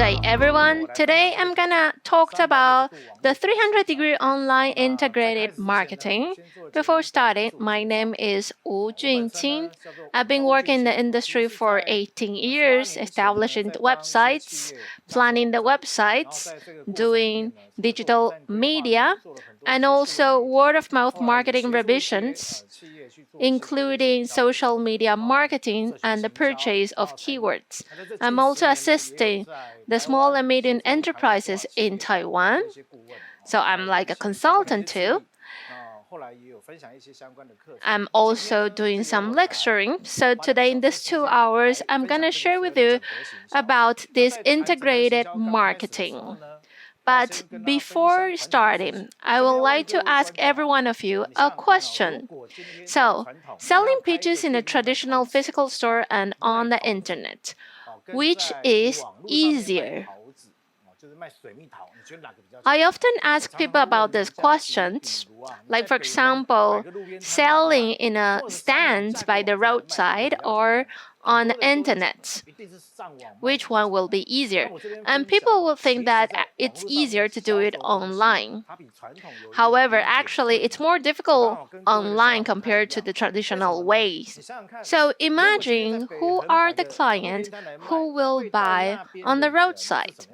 day, everyone. Today I'm gonna talk about the 360-degree online integrated marketing. Before starting, my name is Wu Junqing. I've been working in the industry for 18 years, establishing the websites, planning the websites, doing digital media, and also word-of-mouth marketing revisions, including social media marketing and the purchase of keywords. I'm also assisting the small and medium enterprises in Taiwan. So I'm like a consultant too. I'm also doing some lecturing. So today in these 2 hours, I'm going to share with you about this integrated marketing. But before starting, I would like to ask every one of you a question. So, selling peaches in a traditional physical store and on the internet, which is easier? I often ask people about these questions, like for example, selling in a stand by the roadside or on the internet. Which one will be easier? And people will think that it's easier to do it online. However, actually, it's more difficult online compared to the traditional ways. So imagine who are the clients who will buy on the roadside.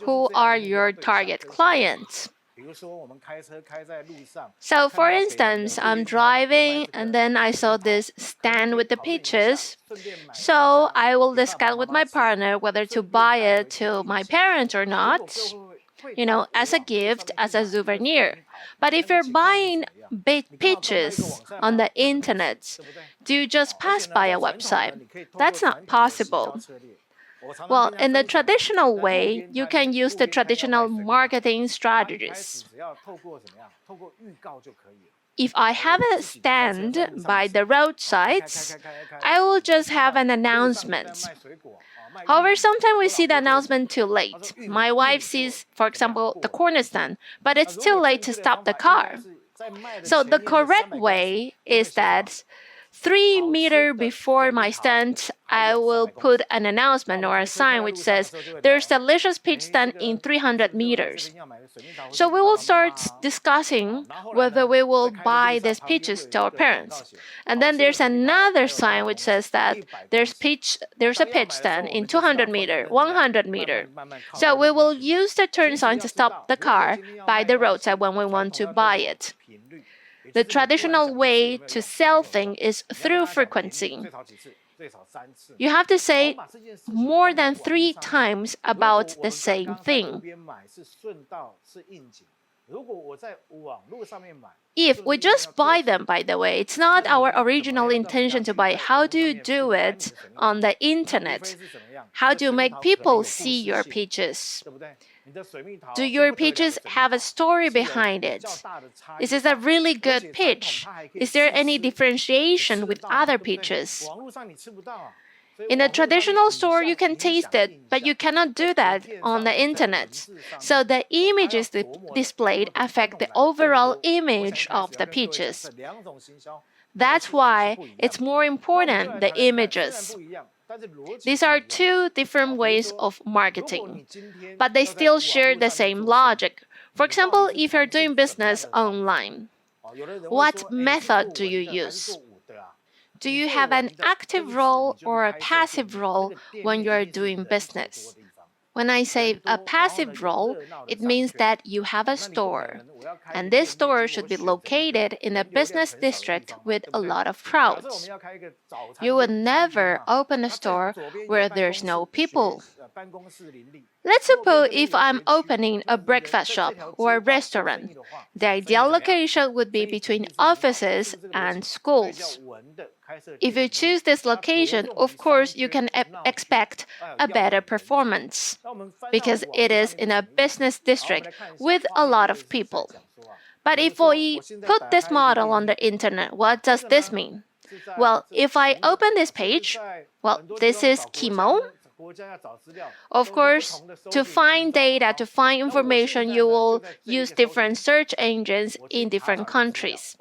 Who are your target clients? So, for instance, I'm driving and then I saw this stand with the peaches. So, I will discuss with my partner whether to buy it to my parents or not, as a gift, as a souvenir. But if you're buying peaches on the internet, do you just pass by a website? That's not possible. Well, in the traditional way, you can use the traditional marketing strategies. If I have a stand by the roadsides, I will just have an announcement. However, sometimes we see the announcement too late. My wife sees, for example, the corner stand, but it's too late to stop the car. So the correct way is that 3 meters before my stand, I will put an announcement or a sign which says, there's delicious peach stand in 300 meters. So we will start discussing whether we will buy these peaches to our parents. And then there's another sign which says that there's a peach stand in 200 meters, 100 meters. So we will use the turn sign to stop the car by the roadside when we want to buy it. The traditional way to sell things is through frequency. You have to say more than 3 times about the same thing. If we just buy them, by the way, it's not our original intention to buy. How do you do it on the internet? How do you make people see your peaches? Do your peaches have a story behind it? Is this a really good peach? Is there any differentiation with other peaches? In a traditional store, you can taste it, but you cannot do that on the internet. So the images displayed affect the overall image of the peaches. That's why it's more important, the images. These are 2 different ways of marketing, but they still share the same logic. For example, if you're doing business online, what method do you use? Do you have an active role or a passive role when you're doing business? When I say a passive role, it means that you have a store, and this store should be located in a business district with a lot of crowds. You would never open a store where there's no people. Let's suppose if I'm opening a breakfast shop or a restaurant, the ideal location would be between offices and schools. If you choose this location, of course, you can expect a better performance because it is in a business district with a lot of people. But if we put this model on the internet, what does this mean? Well, if I open this page, this is Kimo. Of course, to find data, to find information, you will use different search engines in different countries.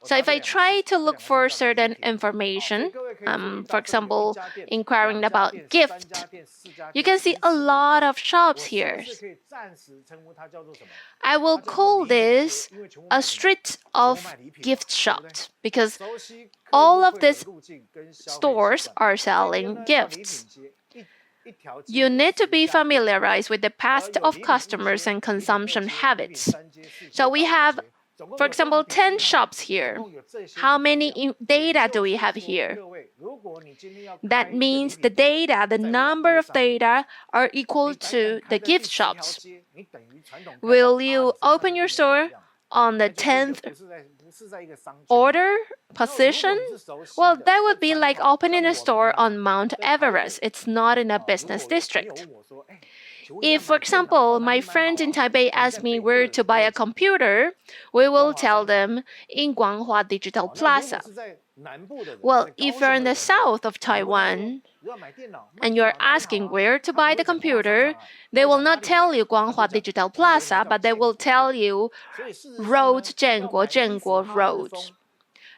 So if I try to look for certain information, for example, inquiring about gift, you can see a lot of shops here. I will call this a street of gift shops because all of these stores are selling gifts. You need to be familiarized with the past of customers and consumption habits. So we have, for example, 10 shops here. How many data do we have here? That means the data, the number of data are equal to the gift shops. Will you open your store on the 10th order position? Well, that would be like opening a store on Mount Everest. It's not in a business district. If, for example, my friend in Taipei asks me where to buy a computer, we will tell them in Guanghua Digital Plaza. Well, if you're in the south of Taiwan and you're asking where to buy the computer, they will not tell you Guanghua Digital Plaza, but they will tell you Road Jianguo Road.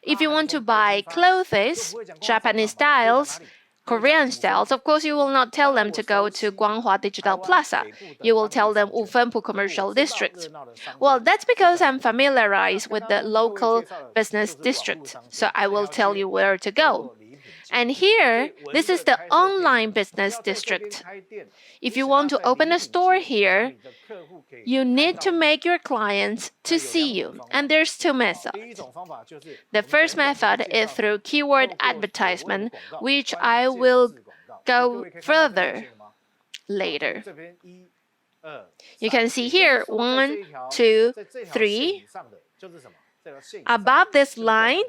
If you want to buy clothes, Japanese styles, Korean styles, of course, you will not tell them to go to Guanghua Digital Plaza. You will tell them Wufenpu Commercial District. Well, that's because I'm familiarized with the local business district, so I will tell you where to go. And here, this is the online business district. If you want to open a store here, you need to make your clients to see you. And there's two methods. The first method is through keyword advertisement, which I will go further later. You can see here, 1, 2, 3. Above this line,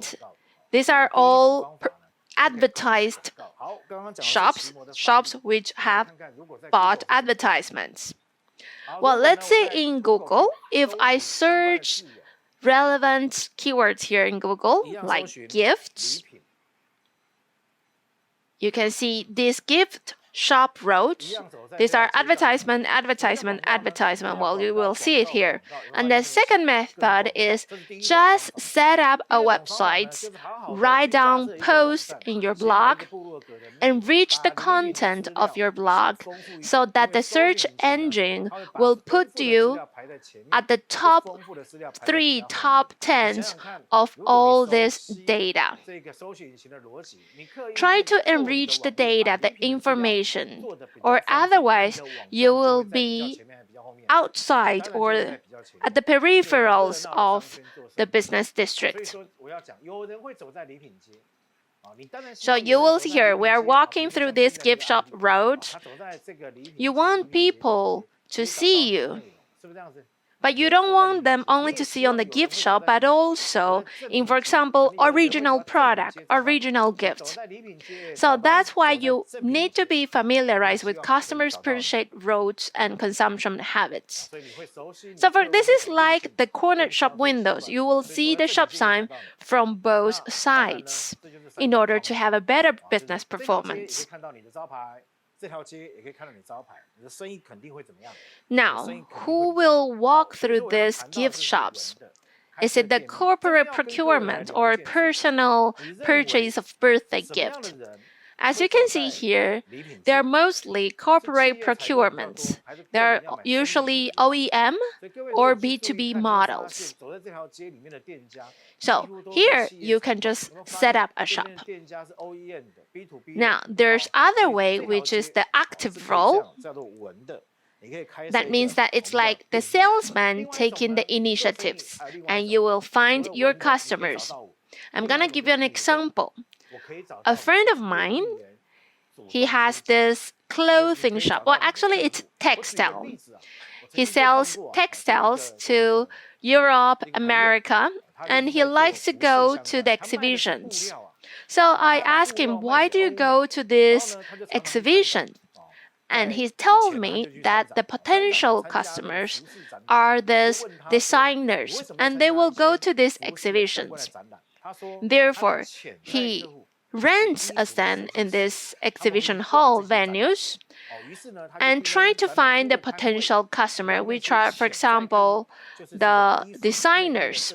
these are all advertised shops which have bought advertisements. Well, let's say in Google, if I search relevant keywords here in Google, like gifts, you can see this gift shop roads. These are advertisement. Well, you will see it here. And the second method is just set up a website, write down posts in your blog, enrich the content of your blog so that the search engine will put you at the top 3, top 10s of all this data. Try to enrich the data, the information, or otherwise you will be outside or at the peripherals of the business district. So you will see here, we are walking through this gift shop road. You want people to see you. But you don't want them only to see on the gift shop, but also in, for example, original product, original gift. So that's why you need to be familiarized with customers' purchase routes and consumption habits. So this is like the corner shop windows. You will see the shop sign from both sides in order to have a better business performance. Now, who will walk through these gift shops? Is it the corporate procurement or personal purchase of birthday gift? As you can see here, they are mostly corporate procurements. They are usually OEM or B2B models. So here you can just set up a shop. Now there's other way, which is the active role. That means that it's like the salesman taking the initiatives and you will find your customers. I'm gonna give you an example. A friend of mine, he has this clothing shop. Well, actually it's textile. He sells textiles to Europe, America, and he likes to go to the exhibitions. So I asked him, why do you go to this exhibition? And he told me that the potential customers are these designers, and they will go to these exhibitions. Therefore, he rents a stand in this exhibition hall venues and try to find the potential customer, which are, for example, the designers.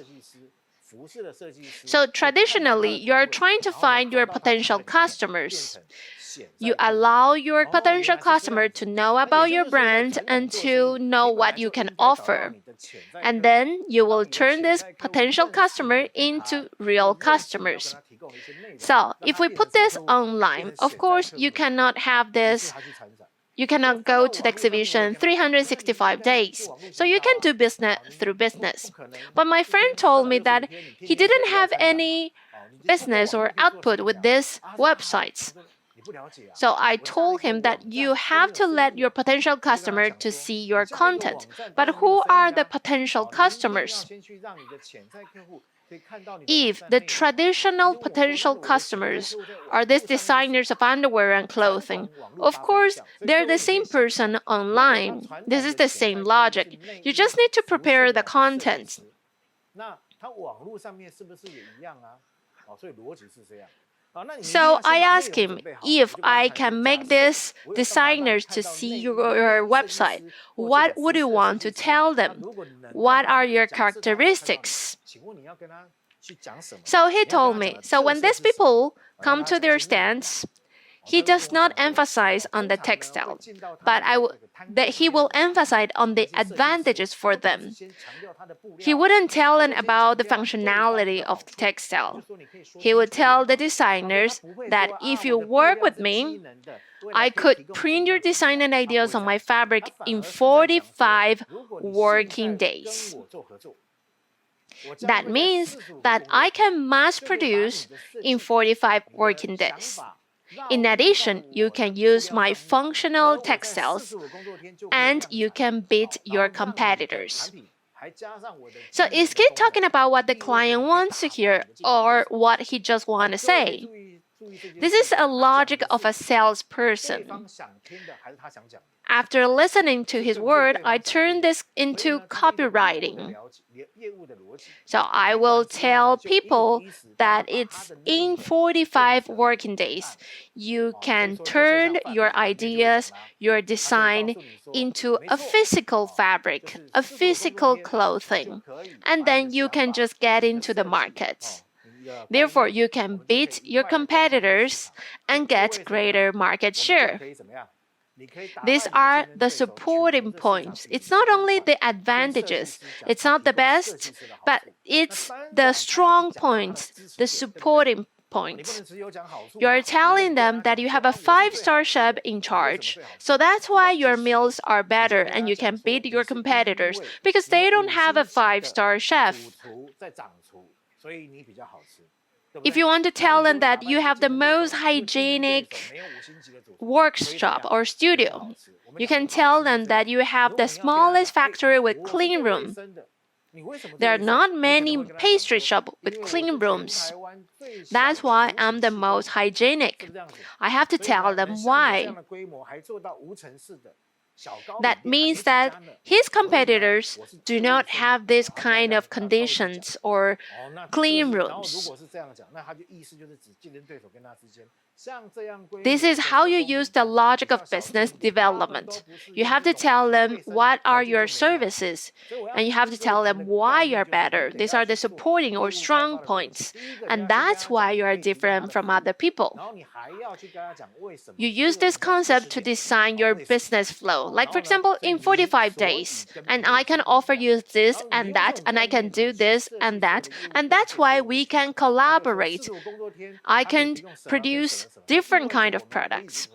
So traditionally, you're trying to find your potential customers. You allow your potential customer to know about your brand and to know what you can offer. And then you will turn this potential customer into real customers. So if we put this online, of course, you cannot have this. You cannot go to the exhibition 365 days. So you can do business through business. But my friend told me that he didn't have any business or output with these websites. So I told him that you have to let your potential customer to see your content. But who are the potential customers? If the traditional potential customers are these designers of underwear and clothing, of course, they're the same person online. This is the same logic. You just need to prepare the content. So I asked him if I can make these designers to see your website, what would you want to tell them? What are your characteristics? So he told me, so when these people come to their stands, he does not emphasize on the textile, but that he will emphasize on the advantages for them. He wouldn't tell them about the functionality of the textile. He would tell the designers that if you work with me, I could print your design and ideas on my fabric in 45 working days. That means that I can mass produce in 45 working days. In addition, you can use my functional textiles and you can beat your competitors. So is he talking about what the client wants to hear or what he just wants to say? This is a logic of a salesperson. After listening to his word, I turned this into copywriting. So I will tell people that it's in 45 working days. You can turn your ideas, your design into a physical fabric, a physical clothing, and then you can just get into the market. Therefore, you can beat your competitors and get greater market share. These are the supporting points. It's not only the advantages, it's not the best, but it's the strong points, the supporting points. You're telling them that you have a 5-star chef in charge. So that's why your meals are better and you can beat your competitors because they don't have a 5-star chef. If you want to tell them that you have the most hygienic workshop or studio, you can tell them that you have the smallest factory with clean room. There are not many pastry shops with clean rooms. That's why I'm the most hygienic. I have to tell them why. That means that his competitors do not have this kind of conditions or clean rooms. This is how you use the logic of business development. You have to tell them what are your services, and you have to tell them why you're better. These are the supporting or strong points, and that's why you are different from other people. You use this concept to design your business flow. Like for example, in 45 days, and I can offer you this and that, and I can do this and that's why we can collaborate. I can produce different kind of products.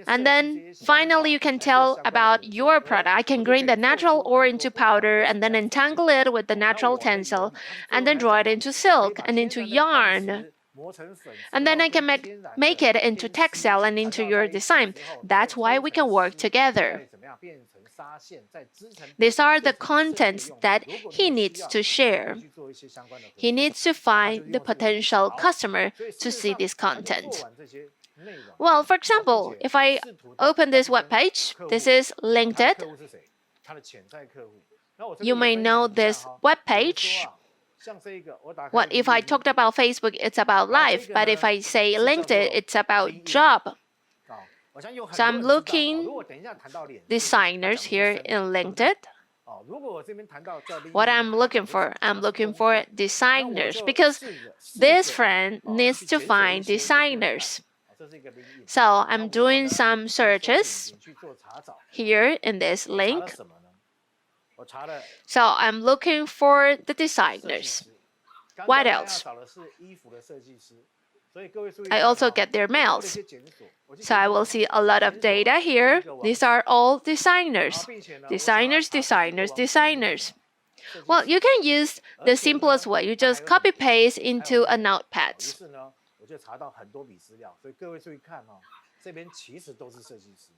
And then finally you can tell about your product. I can grind the natural ore into powder and then entangle it with the natural tensile and then draw it into silk and into yarn. And then I can make it into textile and into your design. That's why we can work together. These are the contents that he needs to share. He needs to find the potential customer to see this content. Well, for example, if I open this web page, this is LinkedIn. You may know this web page. What if I talked about Facebook, it's about life, but if I say LinkedIn, it's about job. So I'm looking designers here in LinkedIn. What I'm looking for designers because this friend needs to find designers. So I'm doing some searches here in this link. So I'm looking for the designers. What else? I also get their mails. So I will see a lot of data here. These are all designers. Designers. Well, you can use the simplest way. You just copy paste into a notepad.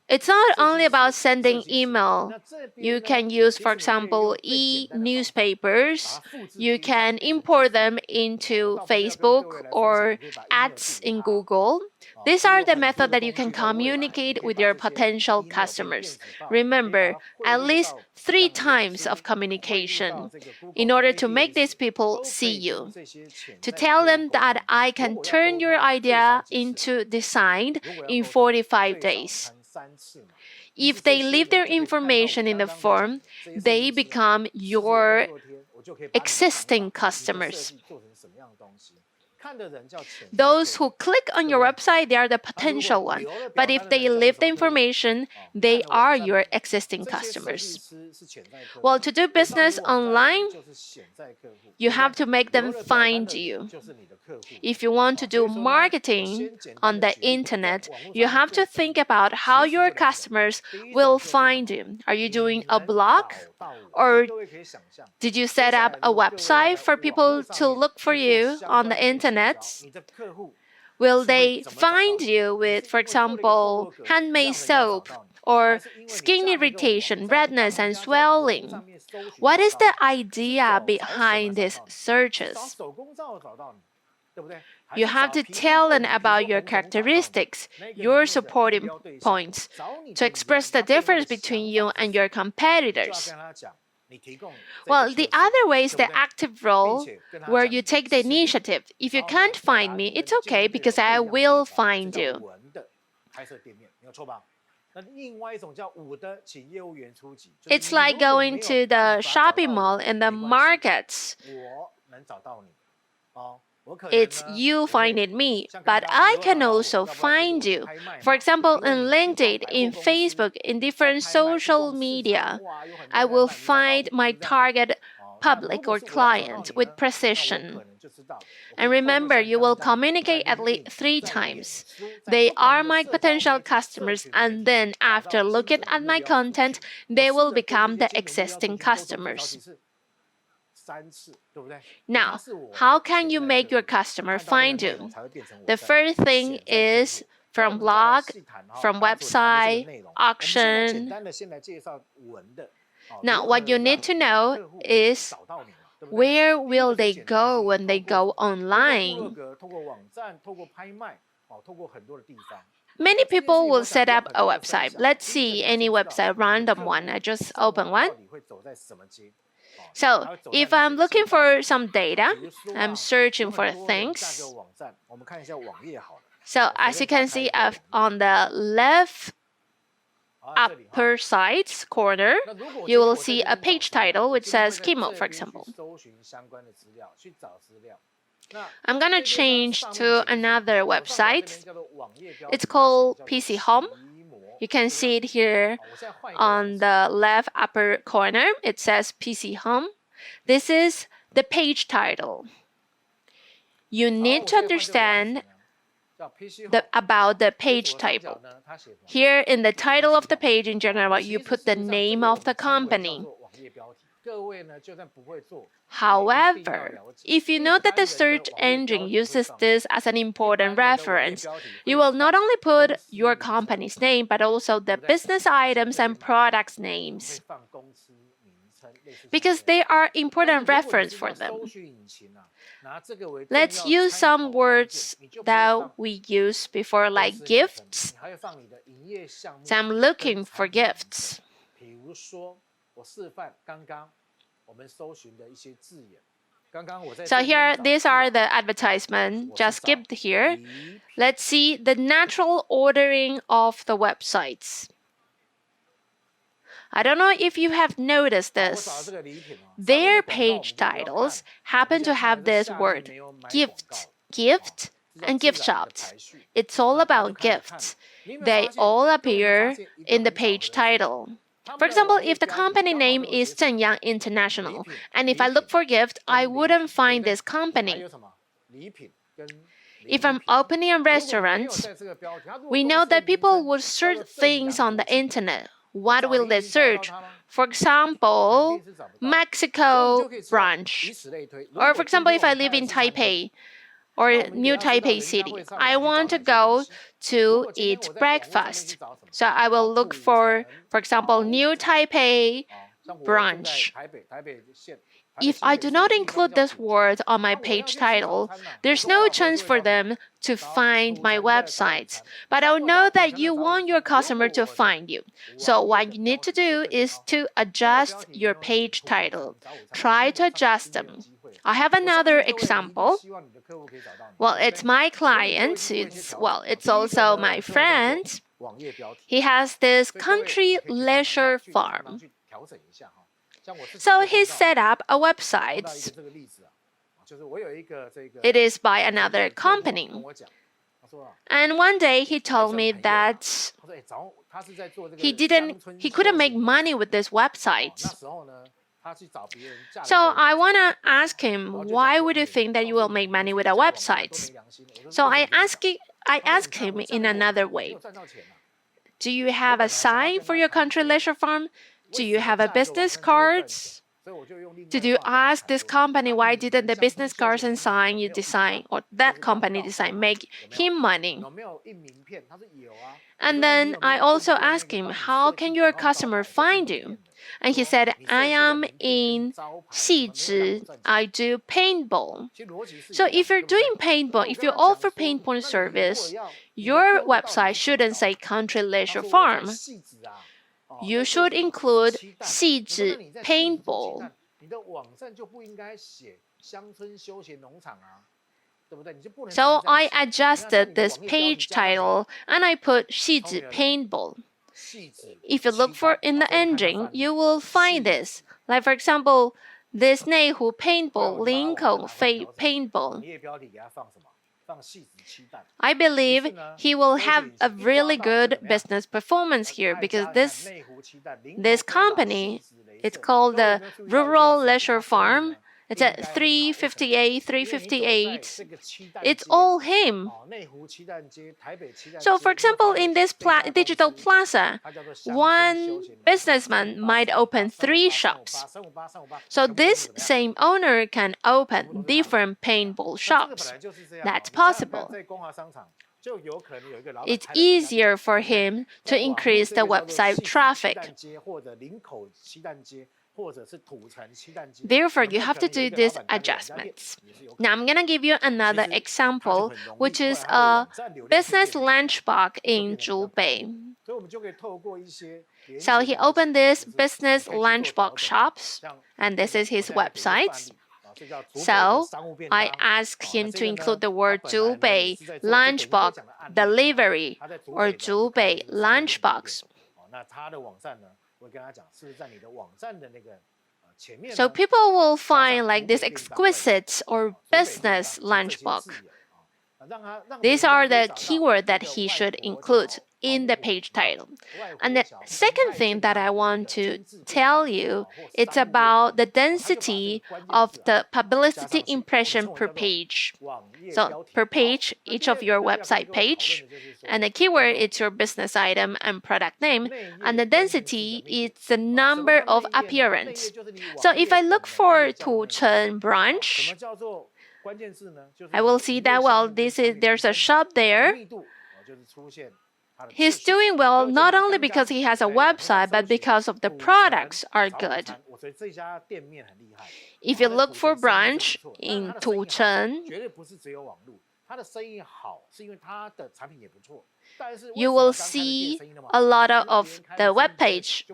It's not only about sending email. You can use, for example, e-newspapers. You can import them into Facebook or ads in Google. These are the methods that you can communicate with your potential customers. Remember, at least 3 times of communication in order to make these people see you. To tell them that I can turn your idea into design in 45 days. If they leave their information in the form, they become your existing customers. Those who click on your website, they are the potential one. But if they leave the information, they are your existing customers. Well, to do business online, you have to make them find you. If you want to do marketing on the internet, you have to think about how your customers will find you. Are you doing a blog? Or did you set up a website for people to look for you on the internet? Will they find you with, for example, handmade soap or skin irritation, redness, and swelling? What is the idea behind these searches? You have to tell them about your characteristics, your supporting points, to express the difference between you and your competitors. Well, the other way is the active role, where you take the initiative. If you can't find me, it's okay because I will find you. It's like going to the shopping mall and the markets. It's you finding me, but I can also find you. For example, in LinkedIn, in Facebook, in different social media, I will find my target public or client with precision. And remember, you will communicate at least 3 times. They are my potential customers, and then after looking at my content, they will become the existing customers. Now, how can you make your customer find you? The first thing is from blog, from website, auction. Now, what you need to know is where will they go when they go online? Many people will set up a website. Let's see any website, random one. I just open one. So if I'm looking for some data, I'm searching for things. So as you can see on the left upper side corner, you will see a page title which says Kimo, for example. I'm going to change to another website. It's called PC Home. You can see it here on the left upper corner. It says PC Home. This is the page title. You need to understand about the page title. Here in the title of the page in general, you put the name of the company. However, if you know that the search engine uses this as an important reference, you will not only put your company's name, but also the business items and products names, because they are important reference for them. Let's use some words that we used before, like gifts. So I'm looking for gifts. So here, these are the advertisements just skipped here. Let's see the natural ordering of the websites. I don't know if you have noticed this. Their page titles happen to have this word gift, and gift shops. It's all about gifts. They all appear in the page title. For example, if the company name is Zhenyang International, and if I look for gift, I wouldn't find this company. If I'm opening a restaurant, we know that people would search things on the internet. What will they search? For example, Mexico branch. Or for example, if I live in Taipei or New Taipei City, I want to go to eat breakfast. So I will look for example, New Taipei branch. If I do not include this word on my page title, there's no chance for them to find my website. But I know that you want your customer to find you. So what you need to do is to adjust your page title. Try to adjust them. I have another example. Well, it's my client. It's also my friend. He has this country leisure farm. So he set up a website. It is by another company. And one day he told me that he couldn't make money with this website. So I want to ask him, why would you think that you will make money with a website? So I asked him in another way. Do you have a sign for your country leisure farm? Do you have a business cards? Did you ask this company why didn't the business cards and sign you design or that company design make him money? And then I also asked him, how can your customer find you? And he said, I am in Xizhi. I do paintball. So if you're doing paintball, if you offer paintball service, your website shouldn't say country leisure farm. You should include 细致 paintball. So I adjusted this page title and I put 细致 paintball. If you look for in the engine, you will find this. Like for example, this 内湖 paintball, Lincoln paintball. I believe he will have a really good business performance here because this company, it's called the Rural Leisure Farm. It's at 358. It's all him. So, for example, in this digital plaza, one businessman might open 3 shops. So this same owner can open different paintball shops. That's possible. It's easier for him to increase the website traffic. Therefore, you have to do these adjustments. Now, I'm going to give you another example, which is a business lunchbox in Zhubei. So he opened this business lunchbox shops, and this is his website. So I asked him to include the word 竹北 lunchbox delivery or 竹北 lunchbox. So people will find like this exquisite or business lunchbox. These are the keywords that he should include in the page title. And the second thing that I want to tell you, it's about the density of the publicity impression per page. So per page, each of your website page, and the keyword is your business item and product name, and the density is the number of appearance. So if I look for Tucheng branch, I will see that, well, there's a shop there. He's doing well not only because he has a website, but because of the products are good. If you look for branch in Tucheng, you will see a lot of the web page.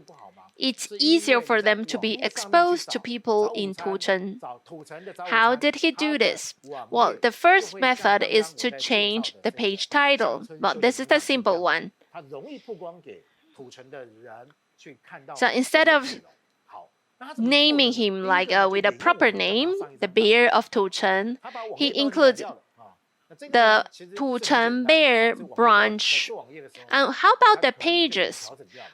It's easier for them to be exposed to people in Tucheng. How did he do this? Well, the first method is to change the page title. Well, this is the simple one. So instead of naming him like with a proper name, the bear of Tucheng, he includes the Tucheng Bear branch. And how about the pages?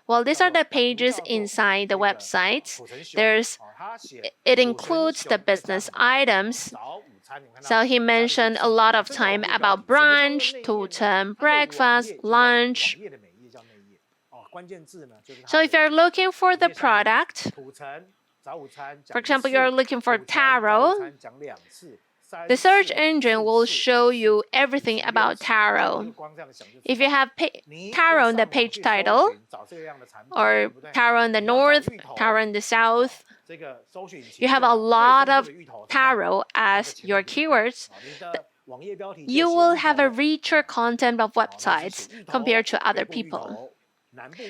Well, these are the pages inside the website. It includes the business items. So he mentioned a lot of time about brunch, Tucheng, breakfast, lunch. So if you're looking for the product, for example, you're looking for taro, the search engine will show you everything about taro. If you have taro in the page title, or taro in the north, taro in the south, you have a lot of taro as your keywords, you will have a richer content of websites compared to other people.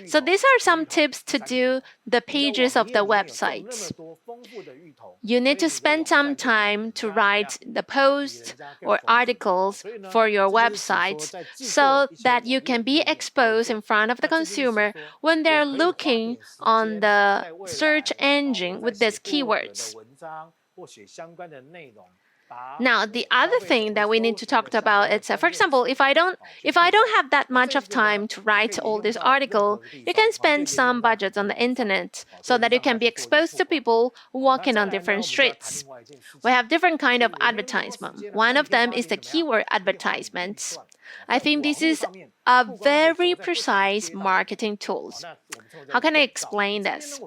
So these are some tips to do the pages of the websites. You need to spend some time to write the posts or articles for your website so that you can be exposed in front of the consumer when they're looking on the search engine with these keywords. Now, the other thing that we need to talk about is, for example, if I don't have that much of time to write all this article, you can spend some budget on the internet so that you can be exposed to people walking on different streets. We have different kind of advertisement. One of them is the keyword advertisements. I think this is a very precise marketing tool. How can I explain this?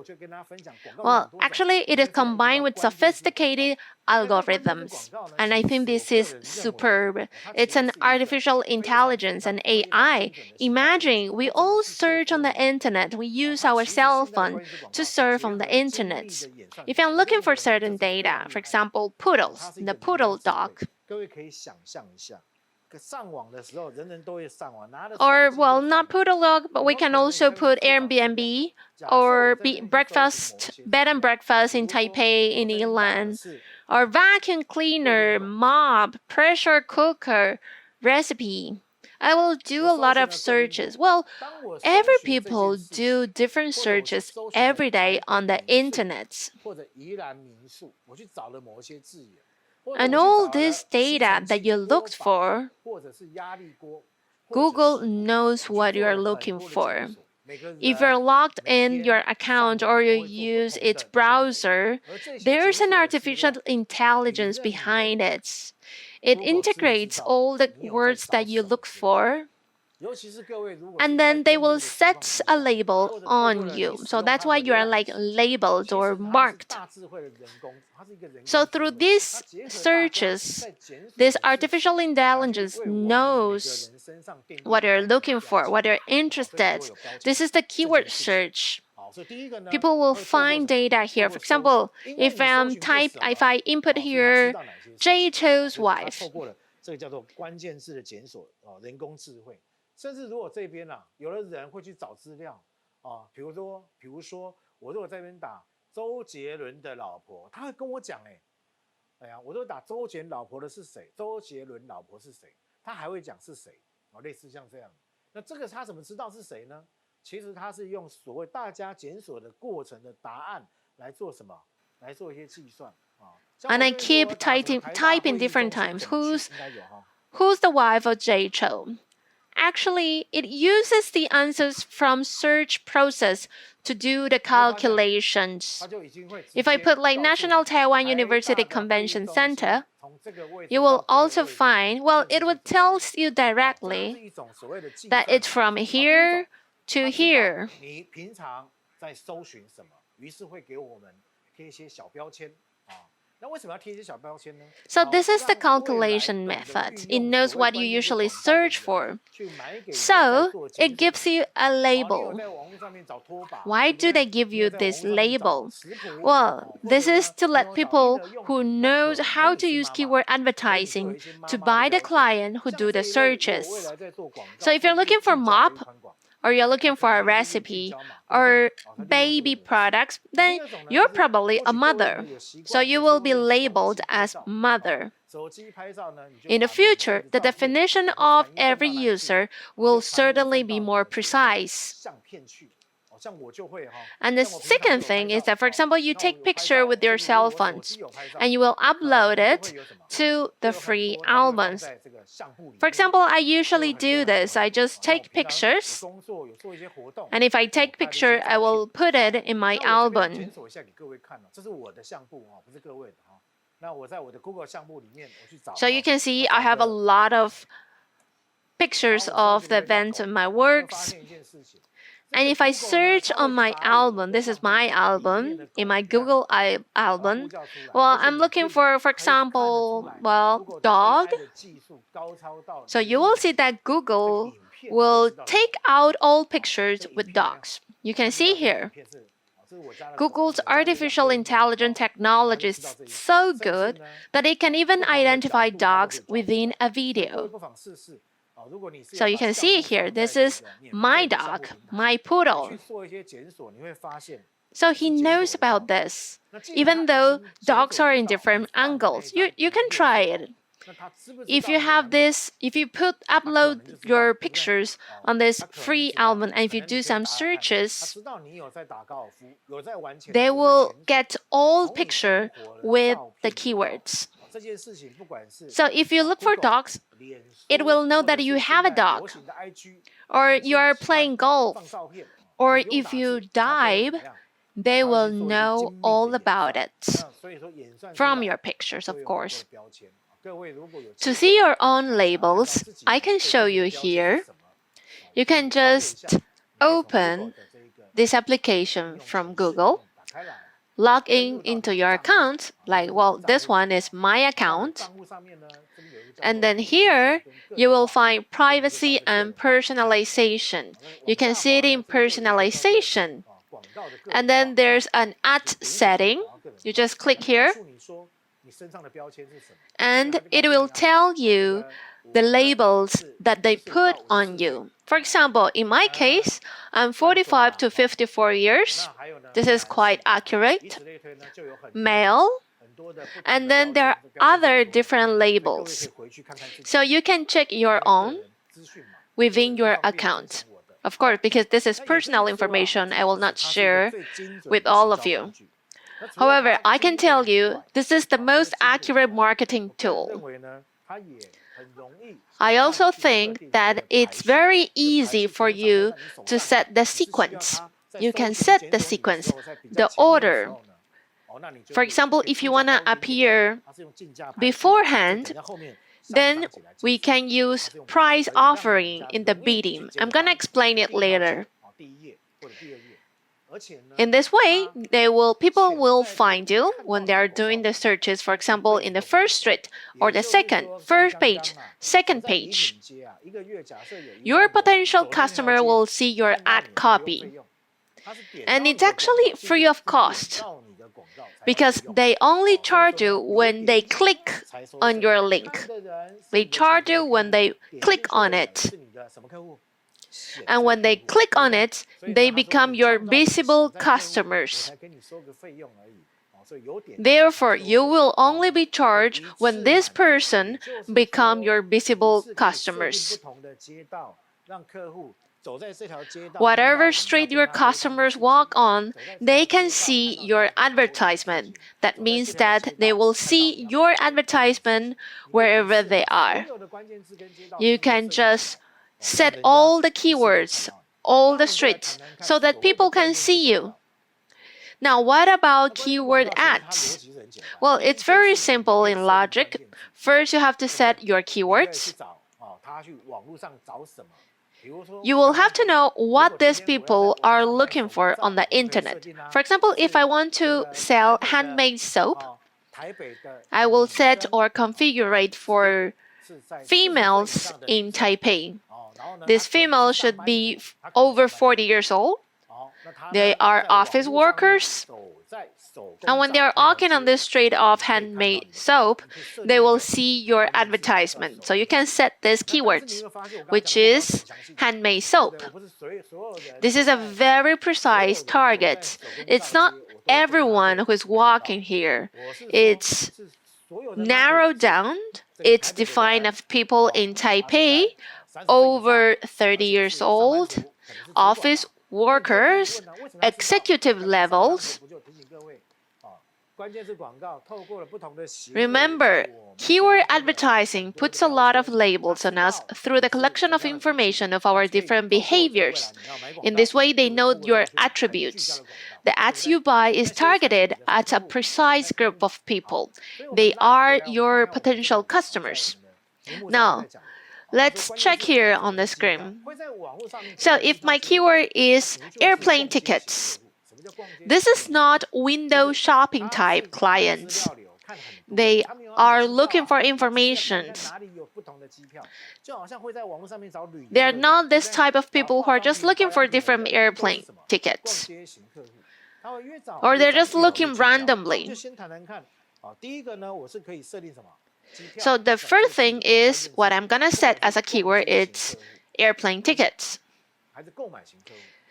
Well, actually, it is combined with sophisticated algorithms, and I think this is superb. It's an artificial intelligence and AI. Imagine we all search on the internet. We use our cell phone to surf on the internet. If I'm looking for certain data, for example, poodles, the poodle dog, or, well, not poodle dog, but we can also put Airbnb or bed and breakfast in Taipei, in Yilan, or vacuum cleaner, mop, pressure cooker, recipe. I will do a lot of searches. Well, every people do different searches every day on the internet. And all this data that you looked for, Google knows what you're looking for. If you're logged in your account or you use its browser, there's an artificial intelligence behind it. It integrates all the words that you look for, and then they will set a label on you. So that's why you are like labeled or marked. So through these searches, this artificial intelligence knows what you're looking for, what you're interested. This is the keyword search. People will find data here. For example, if I input here J. Cho's wife, 甚至如果这边有的人会去找资料比如说我如果这边打周杰伦的老婆，他会跟我讲我都打周杰伦老婆的是谁，周杰伦老婆是谁，他还会讲是谁类似像这样。那这个他怎么知道是谁呢？其实他是用所谓大家检索的过程的答案来做什么？来做一些计算And I keep typing different times. Who's the wife of J. Cho? Actually, it uses the answers from search process to do the calculations. If I put like National Taiwan University Convention Center, you will also find, well, it would tell you directly that it's from here to here. So this is the calculation method. It knows what you usually search for. So it gives you a label. Why do they give you this label? Well, this is to let people who knows how to use keyword advertising to buy the client who do the searches. So if you're looking for mop, or you're looking for a recipe or baby products, then you're probably a mother. So you will be labeled as mother. In the future, the definition of every user will certainly be more precise. And the second thing is that, for example, you take picture with your cell phones and you will upload it to the free albums. For example, I usually do this. I just take pictures, and if I take picture, I will put it in my album. So you can see I have a lot of pictures of the events and my works. And if I search on my album, this is my album, in my Google album, well, I'm looking for example, well, dog. So you will see that Google will take out all pictures with dogs. You can see here. Google's artificial intelligence technology is so good that it can even identify dogs within a video. So you can see here, this is my dog, my poodle. So he knows about this, even though dogs are in different angles. You can try it. If you have this, if you upload your pictures on this free album and if you do some searches, they will get all picture with the keywords. So if you look for dogs, it will know that you have a dog, or you are playing golf, or if you dive, they will know all about it from your pictures, of course. To see your own labels, I can show you here. You can just open this application from Google, log in into your account, like, well, this one is my account. And then here, you will find privacy and personalization. You can see it in personalization. And then there's an ad setting. You just click here. And it will tell you the labels that they put on you. For example, in my case, I'm 45 to 54 years. This is quite accurate. Male. And then there are other different labels. So you can check your own within your account. Of course, because this is personal information, I will not share with all of you. However, I can tell you this is the most accurate marketing tool. I also think that it's very easy for you to set the sequence. You can set the sequence, the order. For example, if you want to appear beforehand, then we can use price offering in the bidding. I'm going to explain it later. In this way, people will find you when they are doing the searches, for example, in the first street or the first page, second page. Your potential customer will see your ad copy. And it's actually free of cost because they only charge you when they click on your link. They charge you when they click on it. And when they click on it, they become your visible customers. Therefore, you will only be charged when this person becomes your visible customers. Whatever street your customers walk on, they can see your advertisement. That means that they will see your advertisement wherever they are. You can just set all the keywords, all the streets, so that people can see you. Now, what about keyword ads? Well, it's very simple in logic. First, you have to set your keywords. You will have to know what these people are looking for on the internet. For example, if I want to sell handmade soap, I will set or configure it for females in Taipei. These females should be over 40 years old. They are office workers. And when they are walking on the street of handmade soap, they will see your advertisement. So you can set these keywords, which is handmade soap. This is a very precise target. It's not everyone who is walking here. It's narrowed down. It's defined as people in Taipei over 30 years old, office workers, executive levels. Remember, keyword advertising puts a lot of labels on us through the collection of information of our different behaviors. In this way, they know your attributes. The ads you buy is targeted at a precise group of people. They are your potential customers. Now, let's check here on the screen. So if my keyword is airplane tickets, this is not window shopping type clients. They are looking for information. They're not this type of people who are just looking for different airplane tickets. Or they're just looking randomly. So the first thing is what I'm going to set as a keyword, it's airplane tickets.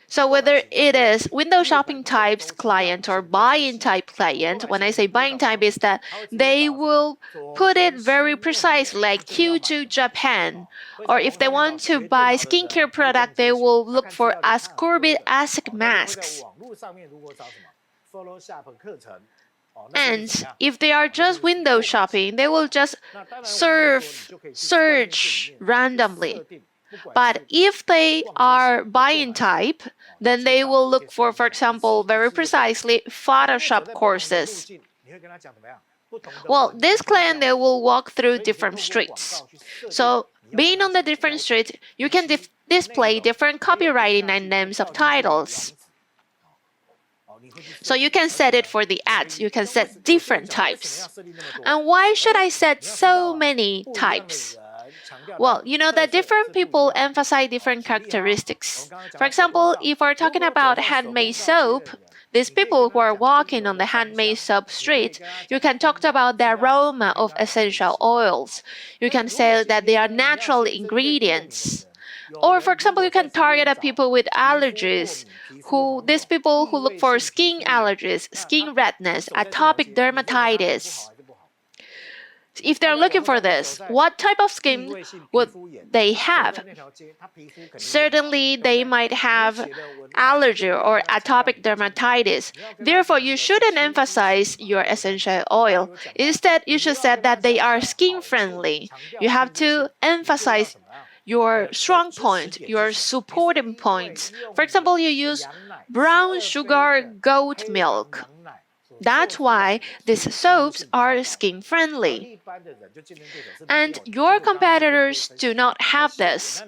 So whether it is window shopping types client or buying type client, when I say buying type is that they will put it very precise, like Q2 Japan. Or if they want to buy skincare product, they will look for ascorbic acid masks. And if they are just window shopping, they will just search randomly. But if they are buying type, then they will look for example, very precisely, Photoshop courses. Well, this client, they will walk through different streets. So being on the different streets, you can display different copywriting and names of titles. So you can set it for the ads. You can set different types. And why should I set so many types? Well, you know that different people emphasize different characteristics. For example, if we're talking about handmade soap, these people who are walking on the handmade soap street, you can talk about the aroma of essential oils. You can say that they are natural ingredients. Or, for example, you can target at people with allergies, these people who look for skin allergies, skin redness, atopic dermatitis. If they're looking for this, what type of skin would they have? Certainly, they might have allergy or atopic dermatitis. Therefore, you shouldn't emphasize your essential oil. Instead, you should say that they are skin-friendly. You have to emphasize your strong point, your supporting points. For example, you use brown sugar goat milk. That's why these soaps are skin-friendly. And your competitors do not have this.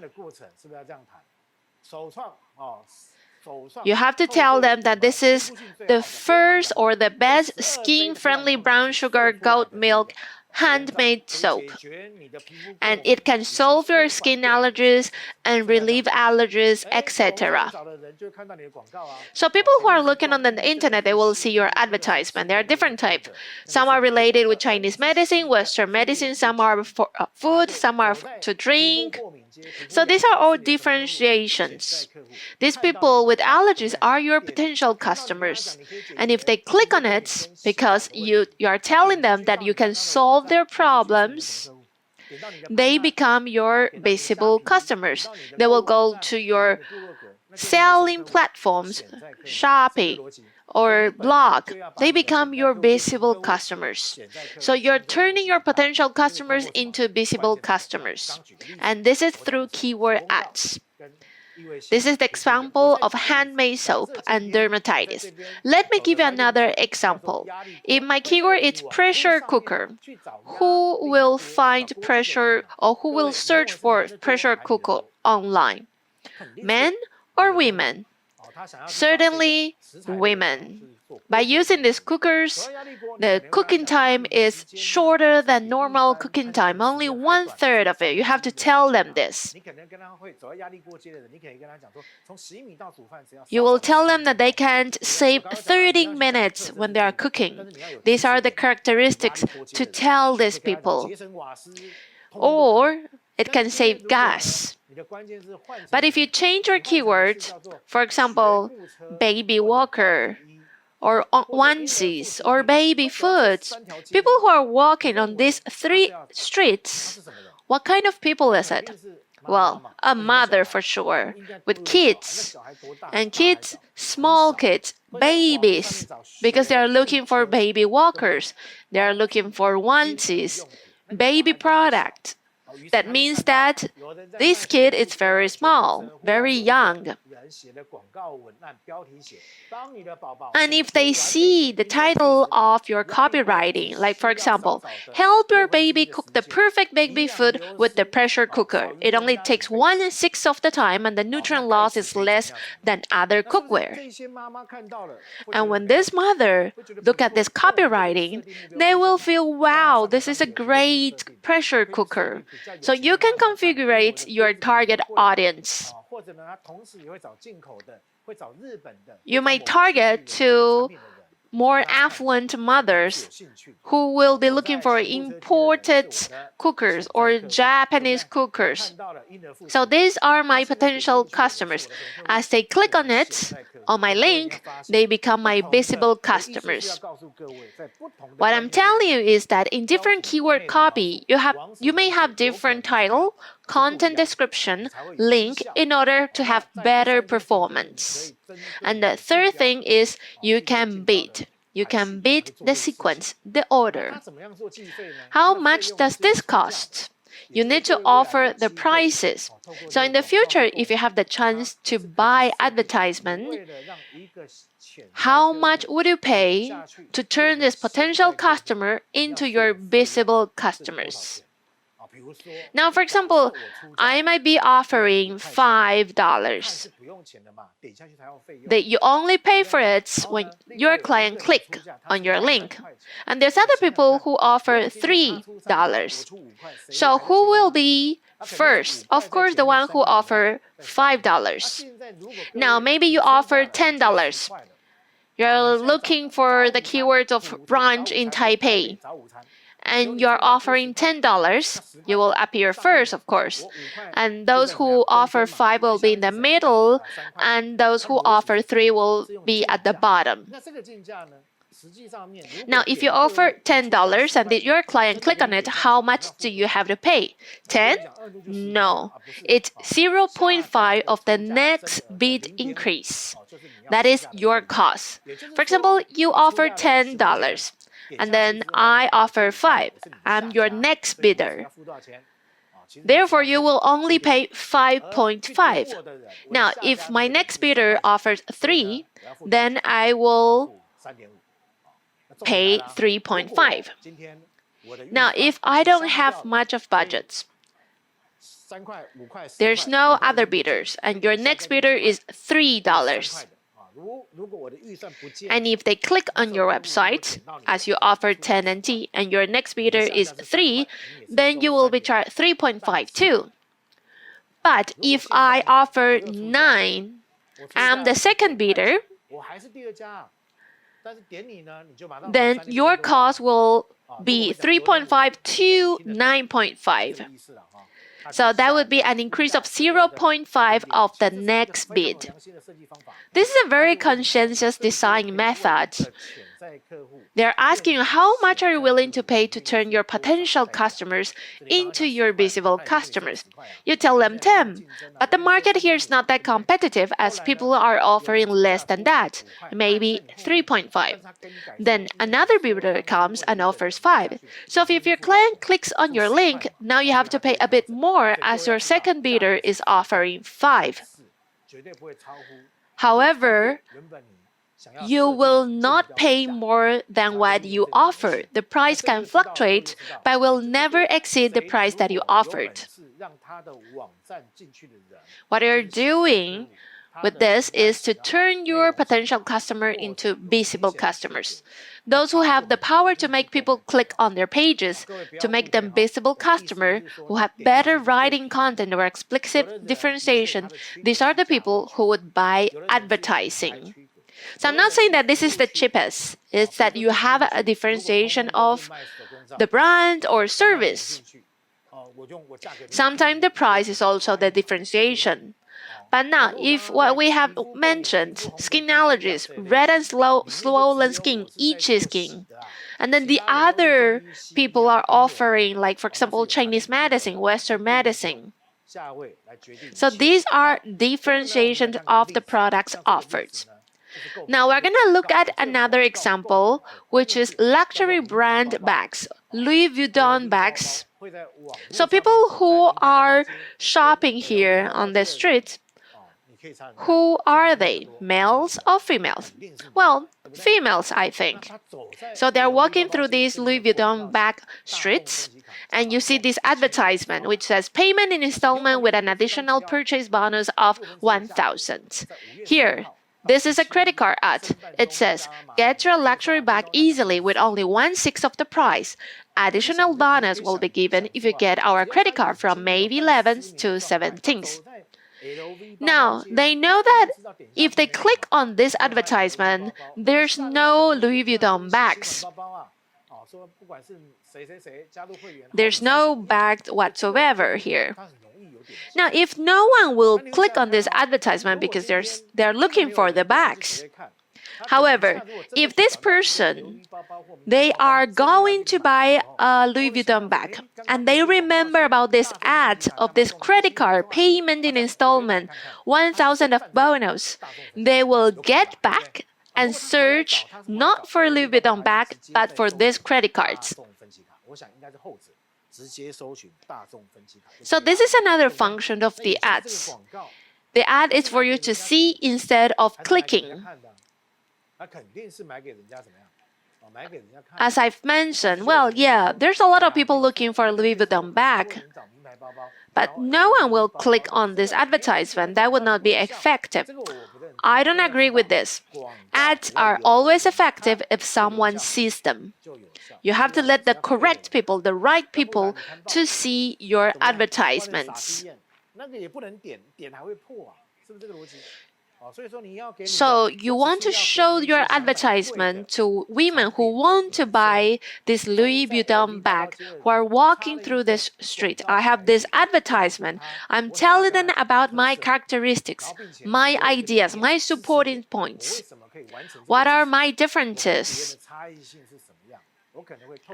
You have to tell them that this is the first or the best skin-friendly brown sugar goat milk handmade soap, and it can solve your skin allergies and relieve allergies, etc. So people who are looking on the internet, they will see your advertisement. There are different types. Some are related with Chinese medicine, Western medicine, some are for food, some are to drink. So these are all differentiations. These people with allergies are your potential customers. And if they click on it, because you are telling them that you can solve their problems, they become your visible customers. They will go to your selling platforms, shopping, or blog. They become your visible customers. So you're turning your potential customers into visible customers. And this is through keyword ads. This is the example of handmade soap and dermatitis. Let me give you another example. If my keyword is pressure cooker, who will find pressure or who will search for pressure cooker online? Men or women? Certainly women. By using these cookers, the cooking time is shorter than normal cooking time, only 1/3 of it. You have to tell them this. You will tell them that they can save 30 minutes when they are cooking. These are the characteristics to tell these people. Or it can save gas. But if you change your keyword, for example, baby walker, or onesies, or baby foods, people who are walking on these 3 streets, what kind of people is it? Well, a mother for sure, with kids. And kids, small kids, babies, because they are looking for baby walkers, they are looking for onesies, baby product. That means that this kid is very small, very young. And if they see the title of your copywriting, like for example, help your baby cook the perfect baby food with the pressure cooker. It only takes 1/6 of the time and the nutrient loss is less than other cookware. And when this mother look at this copywriting, they will feel, wow, this is a great pressure cooker. So you can configure your target audience. You may target to more affluent mothers who will be looking for imported cookers or Japanese cookers. So these are my potential customers. As they click on it, on my link, they become my visible customers. What I'm telling you is that in different keyword copy, you may have different title, content description, link in order to have better performance. And the third thing is you can bid. You can bid the sequence, the order. How much does this cost? You need to offer the prices. So in the future, if you have the chance to buy advertisement, how much would you pay to turn this potential customer into your visible customers? Now, for example, I might be offering $5. That you only pay for it when your client click on your link. And there's other people who offer $3. So who will be first? Of course, the one who offer $5. Now, maybe you offer $10. You're looking for the keywords of brunch in Taipei. And you're offering $10, you will appear first, of course. And those who offer 5 will be in the middle, and those who offer 3 will be at the bottom. Now, if you offer $10 and your client click on it, how much do you have to pay? 10? No. It's 0.5 of the next bid increase. That is your cost. For example, you offer $10. And then I offer 5. I'm your next bidder. Therefore, you will only pay 5.5. Now, if my next bidder offers 3, then I will pay 3.5. Now, if I don't have much of budgets, there's no other bidders, and your next bidder is $3. And if they click on your website, as you offer 10 NT and your next bidder is 3, then you will be charged 3.5 too. But if I offer 9, I'm the second bidder, then your cost will be 3.5 to 9.5. So that would be an increase of 0.5 of the next bid. This is a very conscientious design method. They're asking you how much are you willing to pay to turn your potential customers into your visible customers. You tell them 10, but the market here is not that competitive as people are offering less than that, maybe 3.5. Then another bidder comes and offers 5. So if your client clicks on your link, now you have to pay a bit more as your second bidder is offering 5. However, you will not pay more than what you offer. The price can fluctuate, but will never exceed the price that you offered. What you're doing with this is to turn your potential customer into visible customers. Those who have the power to make people click on their pages, to make them visible customer, who have better writing content or explicit differentiation, these are the people who would buy advertising. So I'm not saying that this is the cheapest. It's that you have a differentiation of the brand or service. Sometimes the price is also the differentiation. But now, if what we have mentioned, skin allergies, red and swollen skin, itchy skin, and then the other people are offering, like for example, Chinese medicine, Western medicine, So these are differentiation of the products offered. Now we're going to look at another example, which is luxury brand bags, Louis Vuitton bags. So people who are shopping here on the street, who are they, males or females? Well, females, I think. So they're walking through these Louis Vuitton bag streets, and you see this advertisement which says payment in installment with an additional purchase bonus of 1,000. Here, this is a credit card ad. It says, get your luxury bag easily with only 1/6 of the price. Additional bonus will be given if you get our credit card from May 11th to 17th. Now, they know that if they click on this advertisement, there's no Louis Vuitton bags. There's no bag whatsoever here. Now, if no one will click on this advertisement because they're looking for the bags. However, if this person, they are going to buy a Louis Vuitton bag and they remember about this ad of this credit card payment in installment, 1,000 of bonus, they will get back and search not for Louis Vuitton bag but for these credit cards. So this is another function of the ads. The ad is for you to see instead of clicking. As I've mentioned, well, yeah, there's a lot of people looking for a Louis Vuitton bag, but no one will click on this advertisement. That would not be effective. I don't agree with this. Ads are always effective if someone sees them. You have to let the correct people, the right people, to see your advertisements. So you want to show your advertisement to women who want to buy this Louis Vuitton bag, who are walking through this street. I have this advertisement. I'm telling them about my characteristics, my ideas, my supporting points. What are my differences?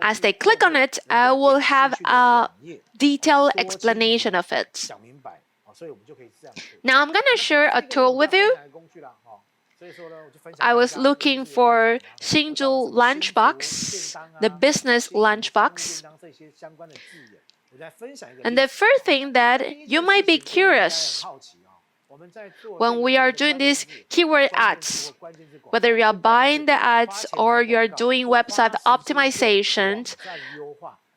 As they click on it, I will have a detailed explanation of it. Now I'm going to share a tool with you. I was looking for Hsinchu lunchbox, the business lunchbox. And the first thing that you might be curious when we are doing these keyword ads, whether you are buying the ads or you are doing website optimization,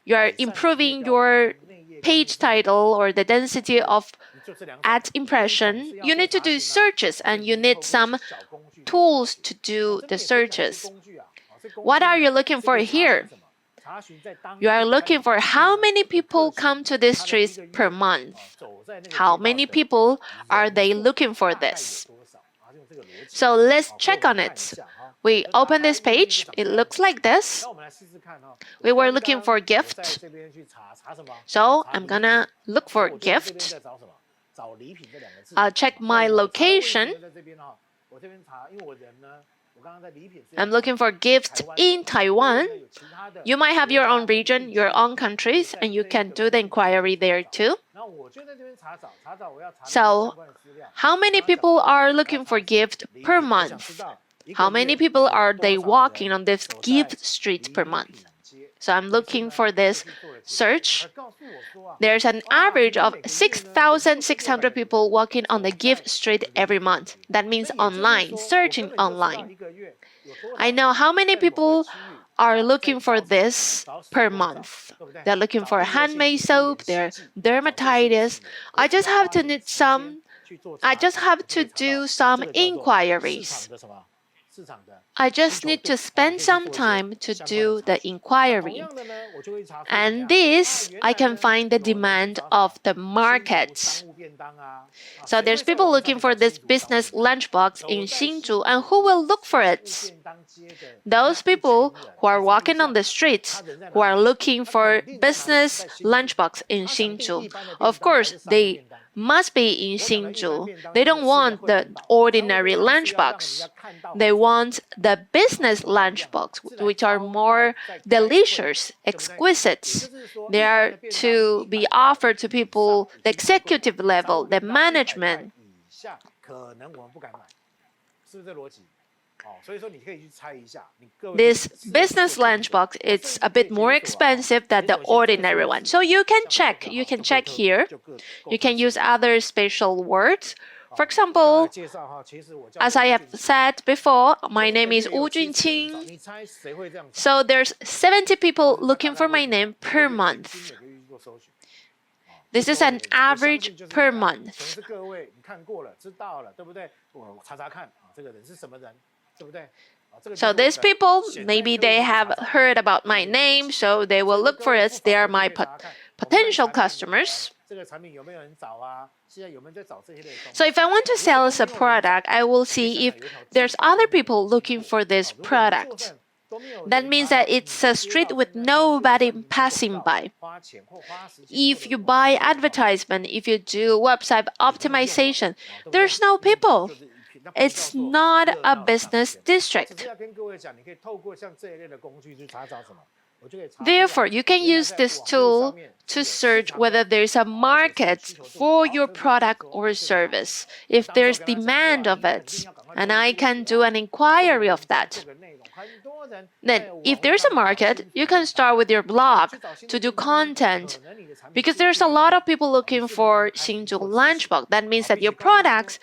you are improving your page title or the density of ad impression, you need to do searches and you need some tools to do the searches. What are you looking for here? You are looking for how many people come to these streets per month. How many people are they looking for this? So let's check on it. We open this page. It looks like this. We were looking for gift. So I'm gonna look for gift. I'll check my location. I'm looking for gifts in Taiwan. You might have your own region, your own countries, and you can do the inquiry there too. So, how many people are looking for gift per month? How many people are they walking on this gift street per month? So I'm looking for this search. There's an average of 6,600 people walking on the gift street every month. That means online, searching online. I know how many people are looking for this per month. They're looking for handmade soap, their dermatitis. I just have to do some inquiries. I just need to spend some time to do the inquiry. And this, I can find the demand of the market. So there's people looking for this business lunchbox in Hsinchu, and who will look for it? Those people who are walking on the streets, who are looking for business lunchbox in Hsinchu. Of course, they must be in Hsinchu. They don't want the ordinary lunchbox. They want the business lunchbox, which are more delicious, exquisite. They are to be offered to people, the executive level, the management. This business lunchbox is a bit more expensive than the ordinary one. So you can check here. You can use other special words. For example, as I have said before, my name is Wu Junqing. So there's 70 people looking for my name per month. This is an average per month. So these people, maybe they have heard about my name, so they will look for us. They are my potential customers. So if I want to sell us a product, I will see if there's other people looking for this product. That means that it's a street with nobody passing by. If you buy advertisement, if you do website optimization, there's no people. It's not a business district. Therefore, you can use this tool to search whether there's a market for your product or service, if there's demand of it, and I can do an inquiry of that. Then, if there's a market, you can start with your blog to do content, because there's a lot of people looking for Hsinchu lunchbox. That means that your products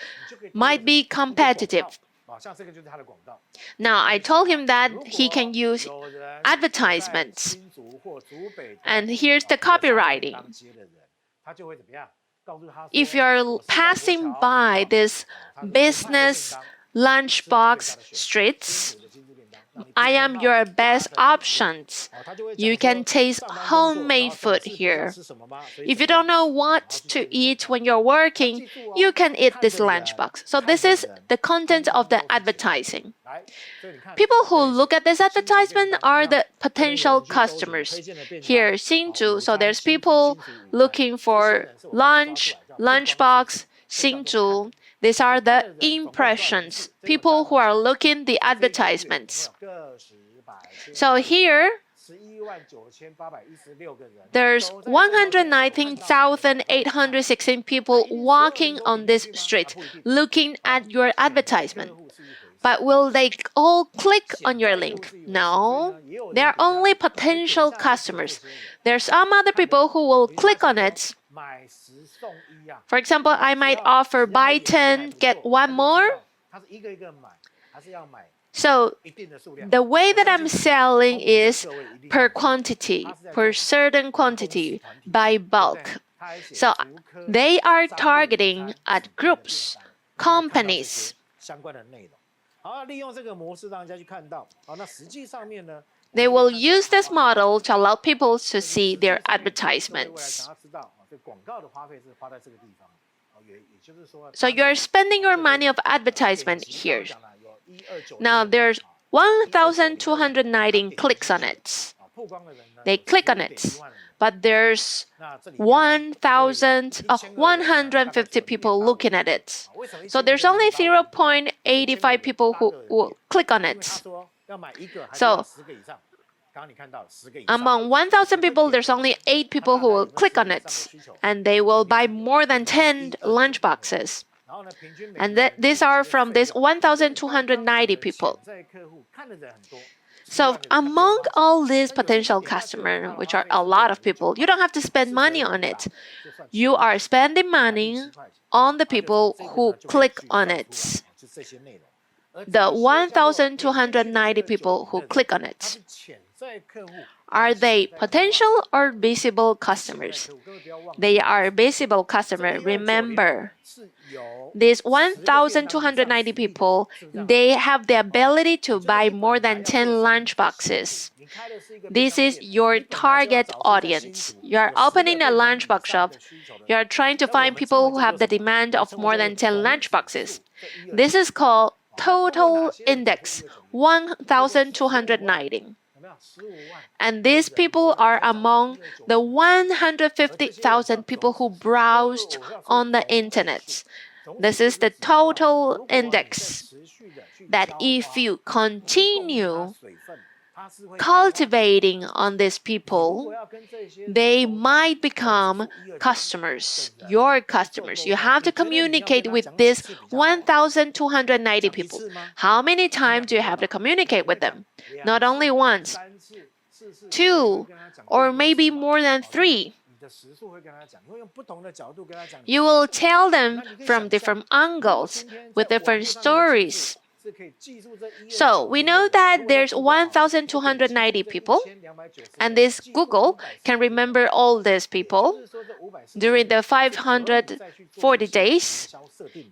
might be competitive. Now, I told him that he can use advertisements. And here's the copywriting. If you're passing by this business lunchbox streets, I am your best options. You can taste homemade food here. If you don't know what to eat when you're working, you can eat this lunchbox. So this is the content of the advertising. People who look at this advertisement are the potential customers. Here, Hsinchu, so there's people looking for lunchbox, Hsinchu. These are the impressions, people who are looking the advertisements. So here, there's 119,816 people walking on this street, looking at your advertisement. But will they all click on your link? No, they are only potential customers. There are some other people who will click on it. For example, I might offer buy 10, get 1 more. So the way that I'm selling is per quantity, per certain quantity, by bulk. So they are targeting at groups, companies. They will use this model to allow people to see their advertisements. So you're spending your money of advertisement here. Now there's 1,219 clicks on it. They click on it. But there's 150 people looking at it. So there's only 0.85 people who will click on it. So among 1,000 people, there's only 8 people who will click on it, and they will buy more than 10 lunchboxes. And these are from this 1,290 people. So among all these potential customers, which are a lot of people, you don't have to spend money on it. You are spending money on the people who click on it. The 1,290 people who click on it. Are they potential or visible customers? They are visible customers. Remember, these 1,290 people, they have the ability to buy more than 10 lunchboxes. This is your target audience. You are opening a lunchbox shop. You are trying to find people who have the demand of more than 10 lunchboxes. This is called total index 1,290. And these people are among the 150,000 people who browsed on the internet. This is the total index that if you continue cultivating on these people, they might become customers, your customers. You have to communicate with these 1,290 people. How many times do you have to communicate with them? Not only once, 2, or maybe more than 3. You will tell them from different angles, with different stories. So we know that there's 1,290 people, and this Google can remember all these people. During the 540 days,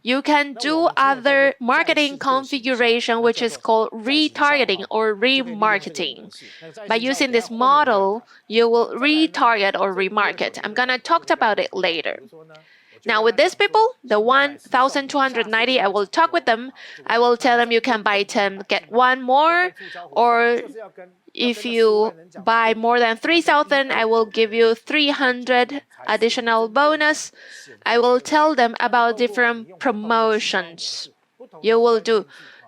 you can do other marketing configuration, which is called retargeting or remarketing. By using this model, you will retarget or remarket. I'm going to talk about it later. Now with these people, the 1,290, I will talk with them. I will tell them you can buy 10, get 1 more, or if you buy more than 3,000, I will give you 300 additional bonus. I will tell them about different promotions. You will do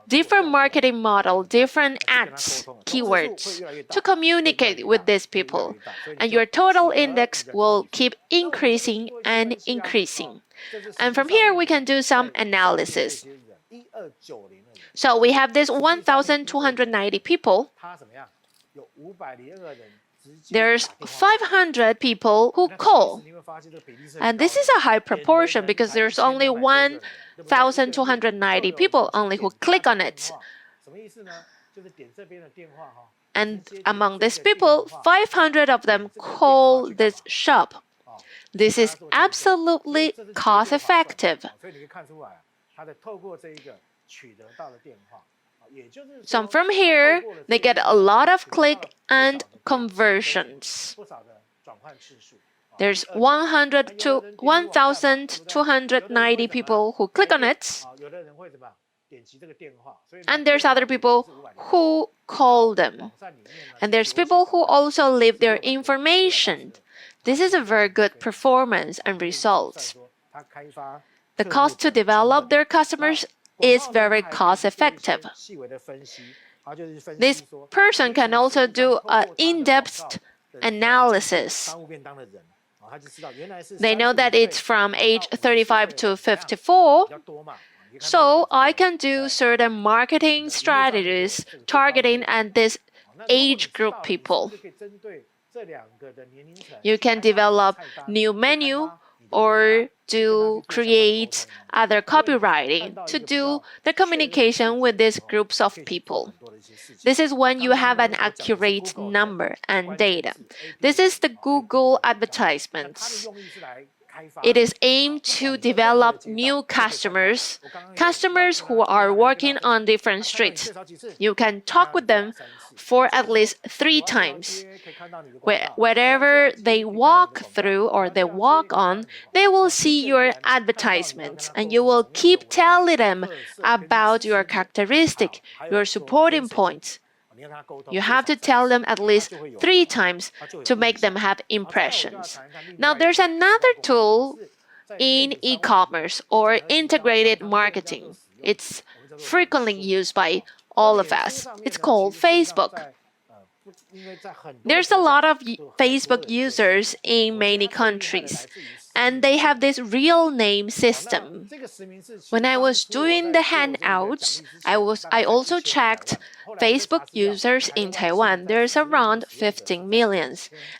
different marketing model, different ads, keywords to communicate with these people. And your total index will keep increasing and increasing. And from here, we can do some analysis. So we have this 1,290 people. There's 500 people who call. And this is a high proportion because there's only 1,290 people only who click on it. And among these people, 500 of them call this shop. This is absolutely cost effective. So from here, they get a lot of click and conversions. There's 100 to 1,290 people who click on it. And there's other people who call them. And there's people who also leave their information. This is a very good performance and results. The cost to develop their customers is very cost effective. This person can also do an in-depth analysis. They know that it's from age 35 to 54. So I can do certain marketing strategies targeting at this age group people. You can develop new menu or to create other copywriting to do the communication with these groups of people. This is when you have an accurate number and data. This is the Google advertisements. It is aimed to develop new customers, customers who are working on different streets. You can talk with them for at least 3 times. Wherever they walk through or they walk on, they will see your advertisements, and you will keep telling them about your characteristic, your supporting points. You have to tell them at least 3 times to make them have impressions. Now, there's another tool in e-commerce or integrated marketing. It's frequently used by all of us. It's called Facebook. There's a lot of Facebook users in many countries, and they have this real name system. When I was doing the handouts, I also checked Facebook users in Taiwan. There's around 15 million.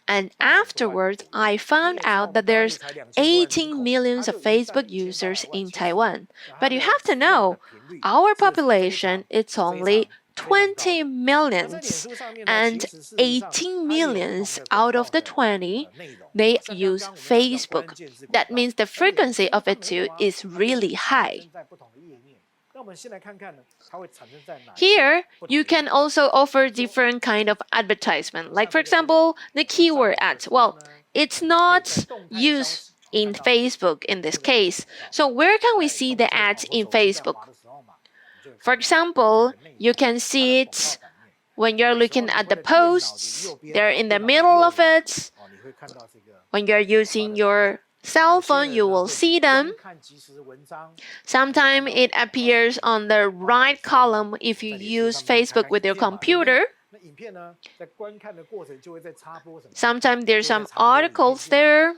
And afterwards, I found out that there's 18 million of Facebook users in Taiwan. But you have to know, our population is only 20 millions, and 18 millions out of the 20, they use Facebook. That means the frequency of it too is really high. Here, you can also offer different kind of advertisement. Like for example, the keyword ads. Well, it's not used in Facebook in this case. So where can we see the ads in Facebook? For example, you can see it When you're looking at the posts, they're in the middle of it. When you're using your cell phone, you will see them. Sometimes it appears on the right column if you use Facebook with your computer. Sometimes there's some articles there.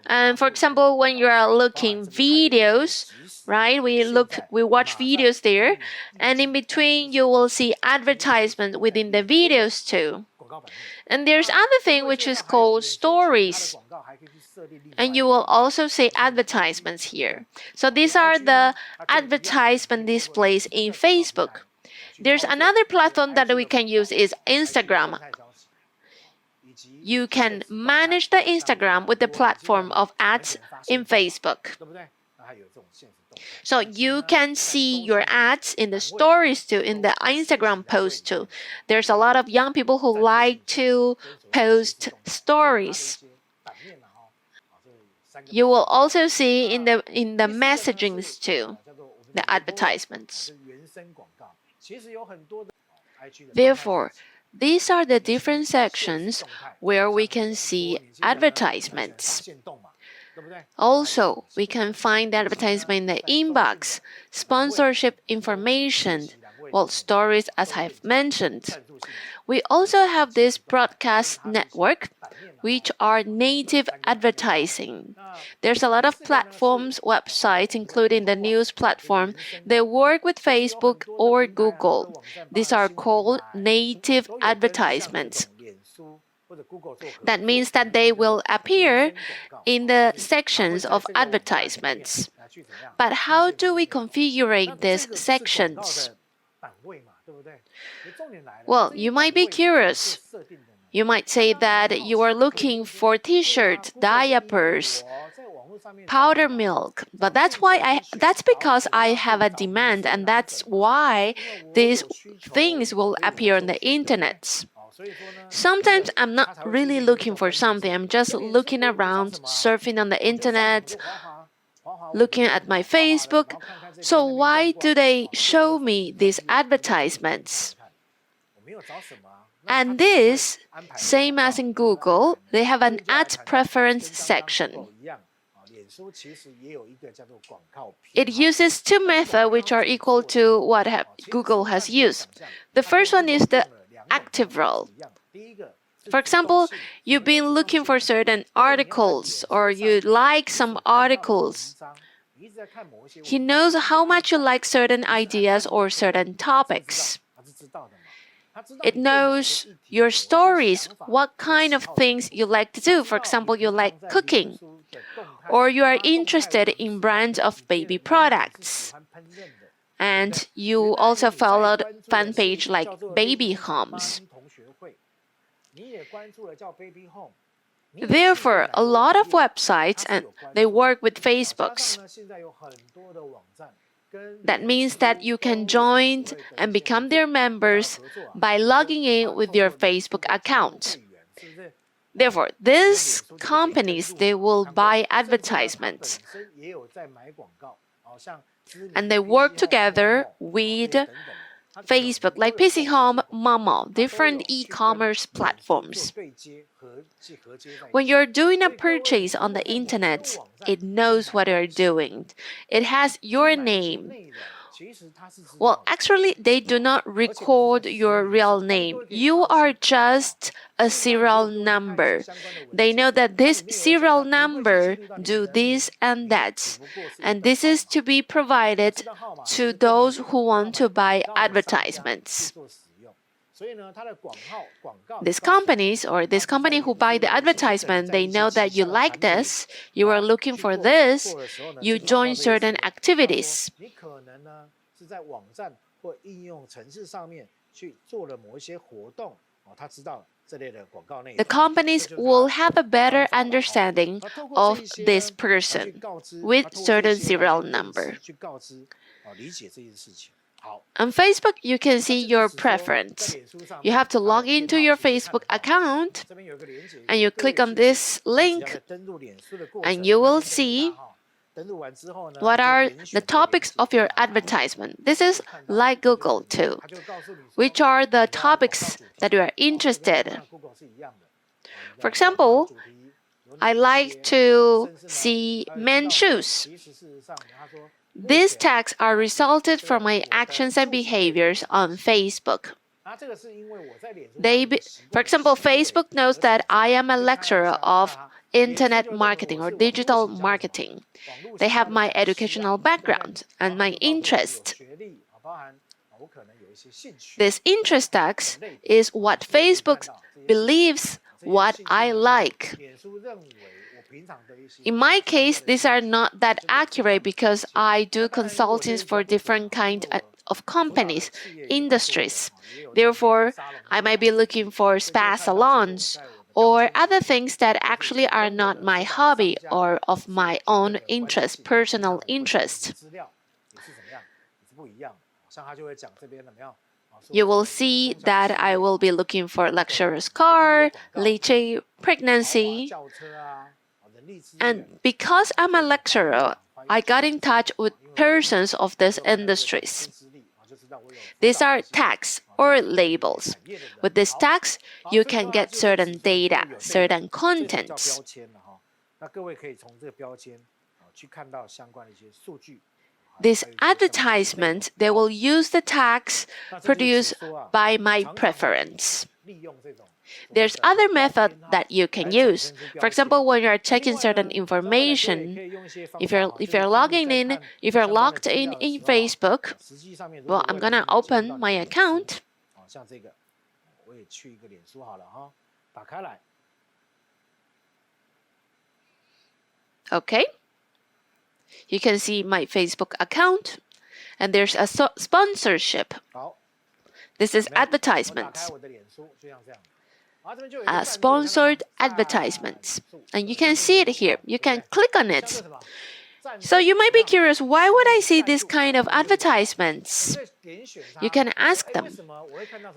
And for example, when you are looking videos, right? We watch videos there, and in between you will see advertisement within the videos too. And there's other thing which is called stories. And you will also see advertisements here. So these are the advertisement displays in Facebook. There's another platform that we can use is Instagram. You can manage the Instagram with the platform of ads in Facebook. So you can see your ads in the stories too, in the Instagram post too. There's a lot of young people who like to post stories. You will also see in the messagings too, the advertisements. Therefore, these are the different sections where we can see advertisements. Also, we can find the advertisement in the inbox, sponsorship information, stories as I've mentioned. We also have this broadcast network, which are native advertising. There's a lot of platforms, websites, including the news platform. They work with Facebook or Google. These are called native advertisements. That means that they will appear in the sections of advertisements. But how do we configure these sections? Well, you might be curious. You might say that you are looking for t-shirts, diapers, powder milk, but that's because I have a demand, and that's why these things will appear on the internet. Sometimes I'm not really looking for something. I'm just looking around, surfing on the internet, looking at my Facebook. So why do they show me these advertisements? And this, same as in Google, they have an ad preference section. It uses two methods which are equal to what Google has used. The first one is the active role. For example, you've been looking for certain articles or you like some articles. He knows how much you like certain ideas or certain topics. It knows your stories, what kind of things you like to do. For example, you like cooking, or you are interested in brands of baby products. And you also followed fan page like Baby Homes. Therefore, a lot of websites, and they work with Facebooks. That means that you can join and become their members by logging in with your Facebook account. Therefore, these companies, they will buy advertisements. And they work together with Facebook, like PC Home, Momo, different e-commerce platforms. When you're doing a purchase on the internet, it knows what you're doing. It has your name. Well, actually, they do not record your real name. You are just a serial number. They know that this serial number do this and that. And this is to be provided to those who want to buy advertisements. These companies or this company who buy the advertisement, they know that you like this, you are looking for this, you join certain activities. The companies will have a better understanding of this person with certain serial number. On Facebook, you can see your preference. You have to log into your Facebook account and you click on this link and you will see What are the topics of your advertisement? This is like Google too. Which are the topics that you are interested in? For example, I like to see men's shoes. These tags are resulted from my actions and behaviors on Facebook. For example, Facebook knows that I am a lecturer of internet marketing or digital marketing. They have my educational background and my interest. This interest tags is what Facebook believes what I like. In my case, these are not that accurate because I do consultings for different kinds of companies, industries. Therefore, I might be looking for spa salons or other things that actually are not my hobby or of my own interest, personal interest. You will see that I will be looking for luxurious car, lychee, pregnancy. And because I'm a lecturer, I got in touch with persons of these industries. These are tags or labels. With these tags, you can get certain data, certain contents. This advertisement, they will use the tags produced by my preference. There's other method that you can use. For example, when you're checking certain information, if you're logging in, if you're logged in Facebook, well, I'm gonna open my account. Okay. You can see my Facebook account, and there's a sponsorship. This is advertisements. Sponsored advertisements. And you can see it here. You can click on it. So you might be curious, why would I see this kind of advertisements? You can ask them.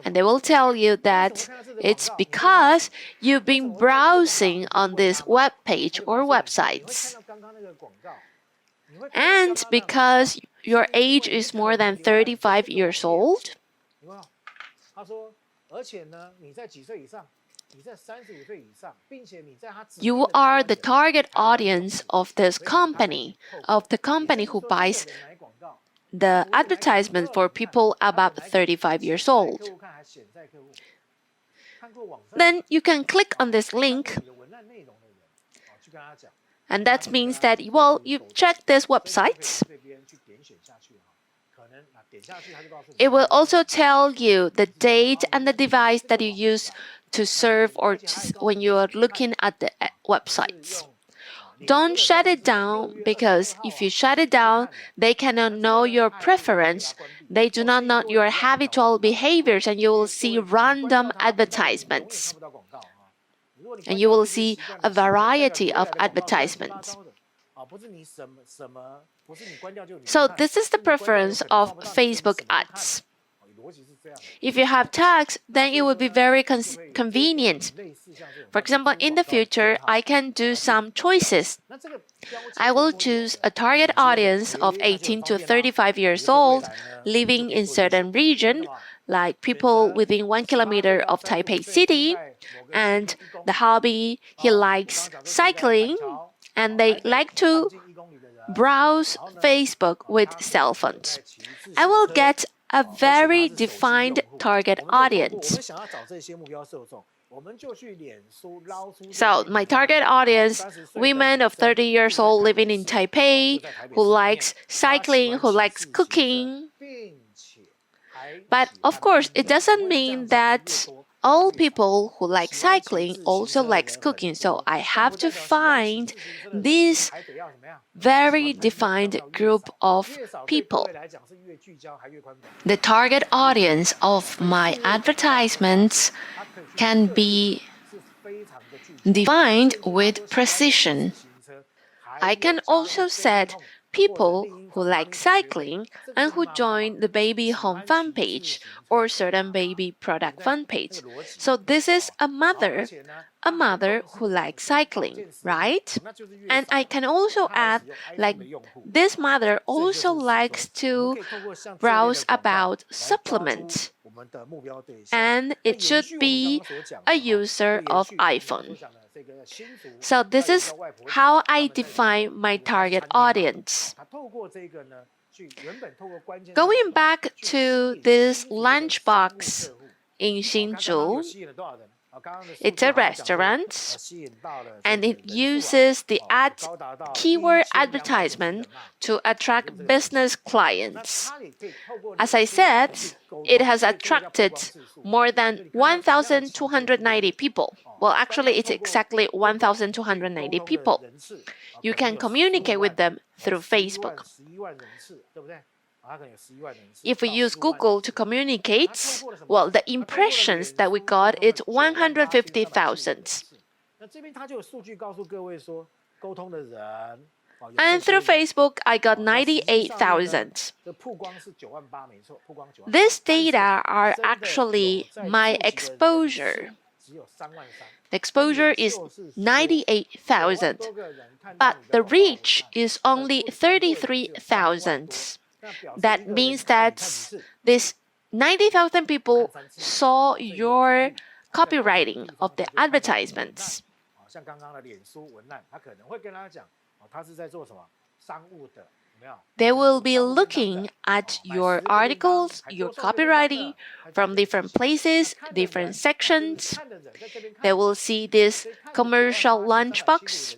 And they will tell you that it's because you've been browsing on this web page or websites. And because your age is more than 35 years old, you are the target audience of this company, of the company who buys the advertisement for people above 35 years old. Then you can click on this link. And that means that, well, you check this website. It will also tell you the date and the device that you use to serve or when you are looking at the websites. Don't shut it down, because if you shut it down, they cannot know your preference. They do not know your habitual behaviors, and you will see random advertisements. And you will see a variety of advertisements. So this is the preference of Facebook ads. If you have tags, then it would be very convenient. For example, in the future, I can do some choices. I will choose a target audience of 18 to 35 years old, living in certain region, like people within 1 kilometer of Taipei City, and the hobby, he likes cycling, and they like to browse Facebook with cell phones. I will get a very defined target audience. So my target audience, women of 30 years old living in Taipei, who likes cycling, who likes cooking. But of course, it doesn't mean that all people who like cycling also likes cooking. So I have to find this very defined group of people. The target audience of my advertisements can be defined with precision. I can also set people who like cycling and who join the baby home fan page or certain baby product fan page. So this is a mother who likes cycling, right? And I can also add, like, this mother also likes to browse about supplements, and it should be a user of iPhone. So this is how I define my target audience. Going back to this lunchbox in Hsinchu, it's a restaurant, and it uses the keyword advertisement to attract business clients. As I said, it has attracted more than 1,290 people. Well, actually, it's exactly 1,290 people. You can communicate with them through Facebook. If we use Google to communicate, well, the impressions that we got is 150,000. And through Facebook, I got 98,000. These data are actually my exposure. The exposure is 98,000, but the reach is only 33,000. That means that these 90,000 people saw your copywriting of the advertisements. They will be looking at your articles, your copywriting from different places, different sections. They will see this commercial lunchbox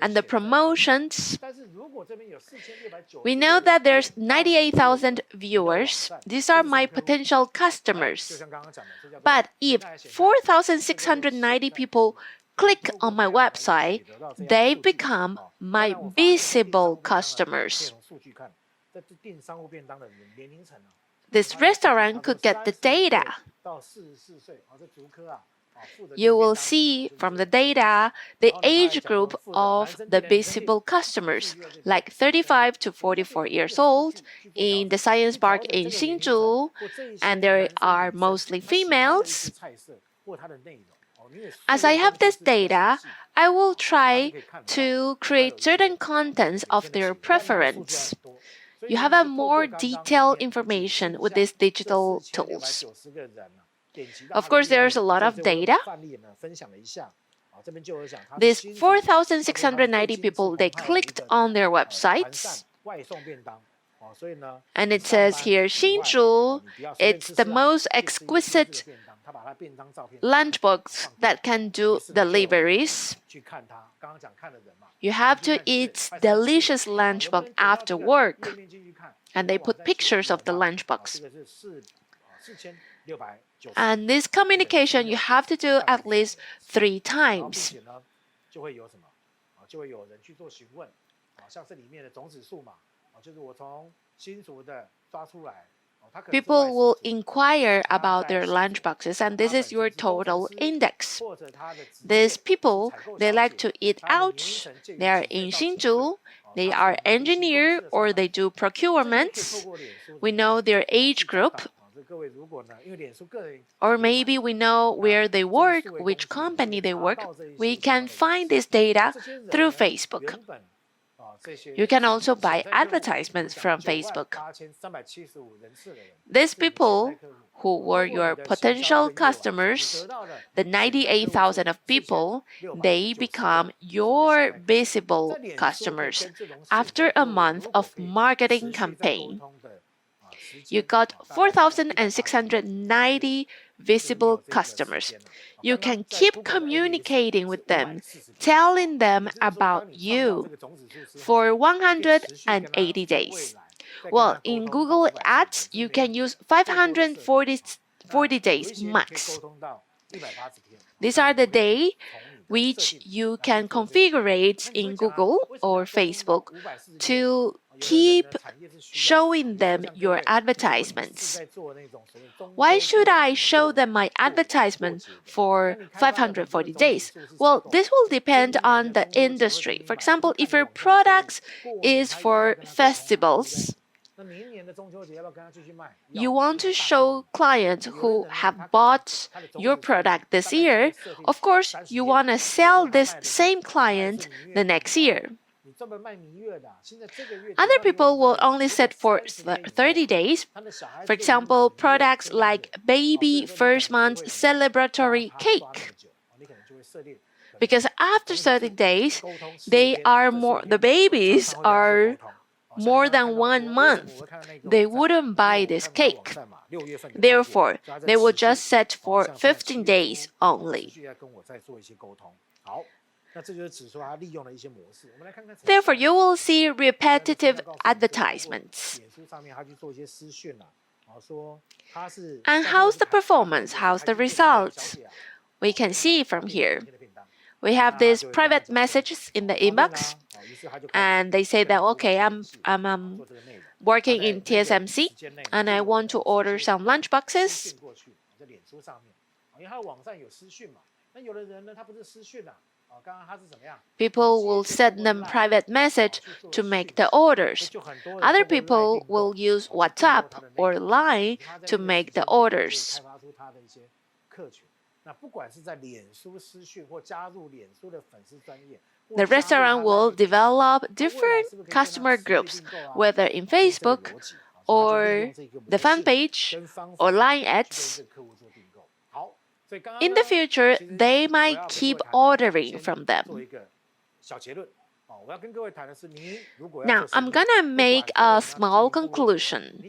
and the promotions. We know that there's 98,000 viewers. These are my potential customers. But if 4,690 people click on my website, they become my visible customers. This restaurant could get the data. You will see from the data the age group of the visible customers, like 35 to 44 years old in the Science Park in Hsinchu, and there are mostly females. As I have this data, I will try to create certain contents of their preference. You have a more detailed information with these digital tools. Of course, there's a lot of data. These 4,690 people, they clicked on their websites. And it says here, Hsinchu, it's the most exquisite lunchbox that can do deliveries. You have to eat delicious lunchbox after work. And they put pictures of the lunchbox. And this communication you have to do at least 3 times. People will inquire about their lunchboxes, and this is your total index. These people, they like to eat out. They are in Hsinchu. They are engineer or they do procurement. We know their age group. Or maybe we know where they work, which company they work. We can find this data through Facebook. You can also buy advertisements from Facebook. These people who were your potential customers, the 98,000 of people, they become your visible customers after a month of marketing campaign. You got 4,690 visible customers. You can keep communicating with them, telling them about you for 180 days. Well, in Google Ads, you can use 540 days max. These are the days which you can configure in Google or Facebook to keep showing them your advertisements. Why should I show them my advertisement for 540 days? Well, this will depend on the industry. For example, if your product is for festivals, you want to show clients who have bought your product this year, of course, you want to sell this same client the next year. Other people will only set for 30 days. For example, products like baby first month celebratory cake. Because after 30 days, the babies are more than 1 month. They wouldn't buy this cake. Therefore, they will just set for 15 days only. Therefore, you will see repetitive advertisements. And how's the performance? How's the results? We can see from here. We have these private messages in the inbox, and they say that, okay, I'm working in TSMC, and I want to order some lunch boxes. People will send them private message to make the orders. Other people will use WhatsApp or Line to make the orders. The restaurant will develop different customer groups, whether in Facebook or the fan page or Line ads. In the future, they might keep ordering from them. Now, I'm gonna make a small conclusion.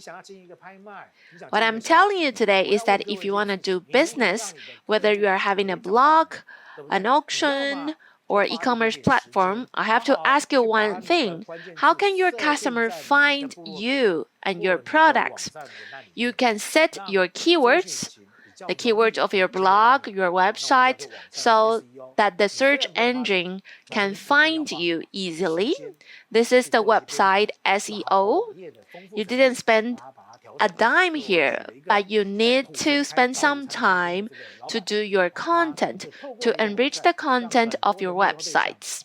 What I'm telling you today is that if you want to do business, whether you are having a blog, an auction, or e-commerce platform, I have to ask you one thing. How can your customer find you and your products? You can set your keywords, the keywords of your blog, your website, so that the search engine can find you easily. This is the website SEO. You didn't spend a dime here, but you need to spend some time to do your content, to enrich the content of your websites.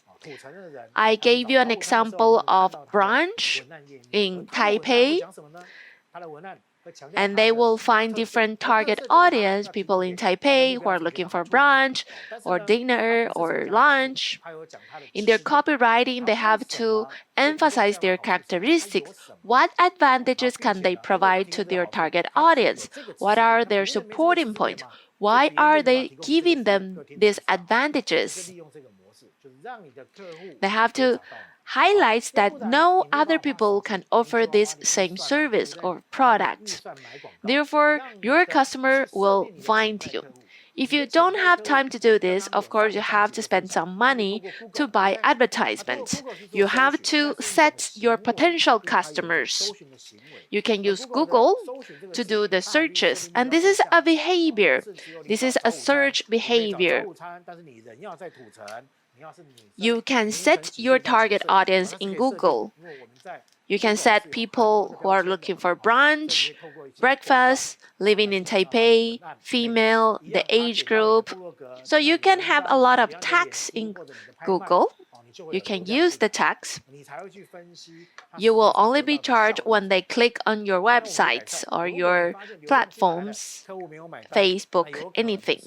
I gave you an example of branch in Taipei, and they will find different target audience, people in Taipei who are looking for brunch or dinner or lunch. In their copywriting, they have to emphasize their characteristics. What advantages can they provide to their target audience? What are their supporting points? Why are they giving them these advantages? They have to highlights that no other people can offer this same service or product. Therefore, your customer will find you. If you don't have time to do this, of course, you have to spend some money to buy advertisements. You have to set your potential customers. You can use Google to do the searches, and this is a behavior. This is a search behavior. You can set your target audience in Google. You can set people who are looking for brunch, breakfast, living in Taipei, female, the age group. So you can have a lot of tags in Google. You can use the tags. You will only be charged when they click on your websites or your platforms, Facebook, anything.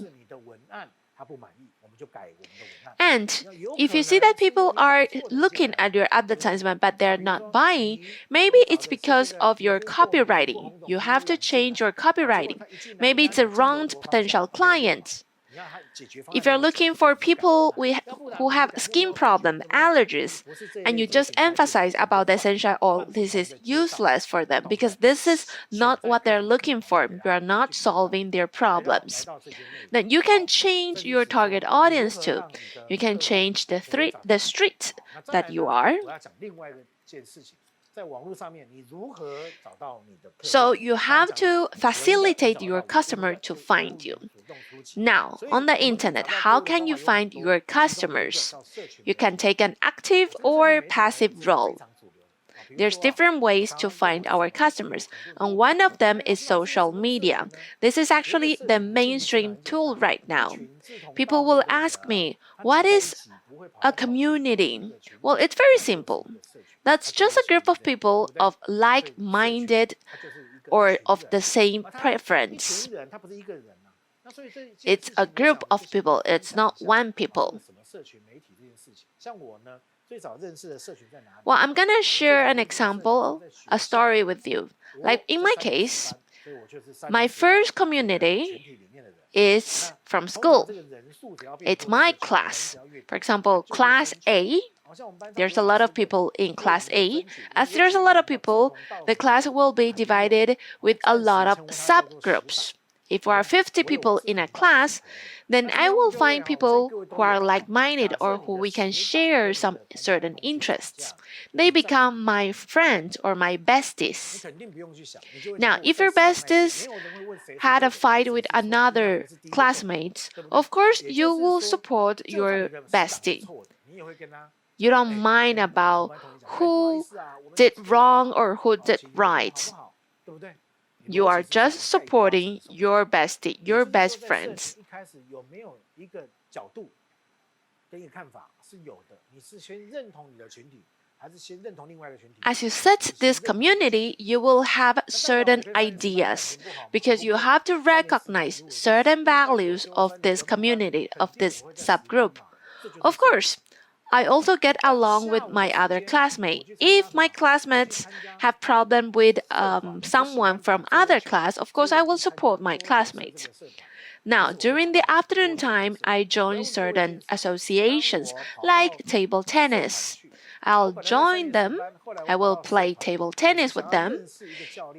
And if you see that people are looking at your advertisement but they're not buying, maybe it's because of your copywriting. You have to change your copywriting. Maybe it's a wrong potential client. If you're looking for people who have skin problem, allergies, and you just emphasize about the essential oil, this is useless for them because this is not what they're looking for. You are not solving their problems. Then you can change your target audience too. You can change the street that you are. So you have to facilitate your customer to find you. Now, on the internet, how can you find your customers? You can take an active or passive role. There's different ways to find our customers, and one of them is social media. This is actually the mainstream tool right now. People will ask me, what is a community? Well, it's very simple. That's just a group of people of like-minded or of the same preference. It's a group of people, it's not one people. Well, I'm gonna share an example, a story with you. Like in my case, my first community is from school. It's my class. For example, class A, there's a lot of people in class A. As there's a lot of people, the class will be divided with a lot of subgroups. If we are 50 people in a class, then I will find people who are like-minded or who we can share some certain interests. They become my friends or my besties. Now, if your besties had a fight with another classmate, of course you will support your bestie. You don't mind about who did wrong or who did right. You are just supporting your bestie, your best friends. As you set this community, you will have certain ideas because you have to recognize certain values of this community, of this subgroup. Of course, I also get along with my other classmates. If my classmates have problem with someone from other class, of course I will support my classmates. Now, during the afternoon time, I join certain associations like table tennis. I'll join them. I will play table tennis with them.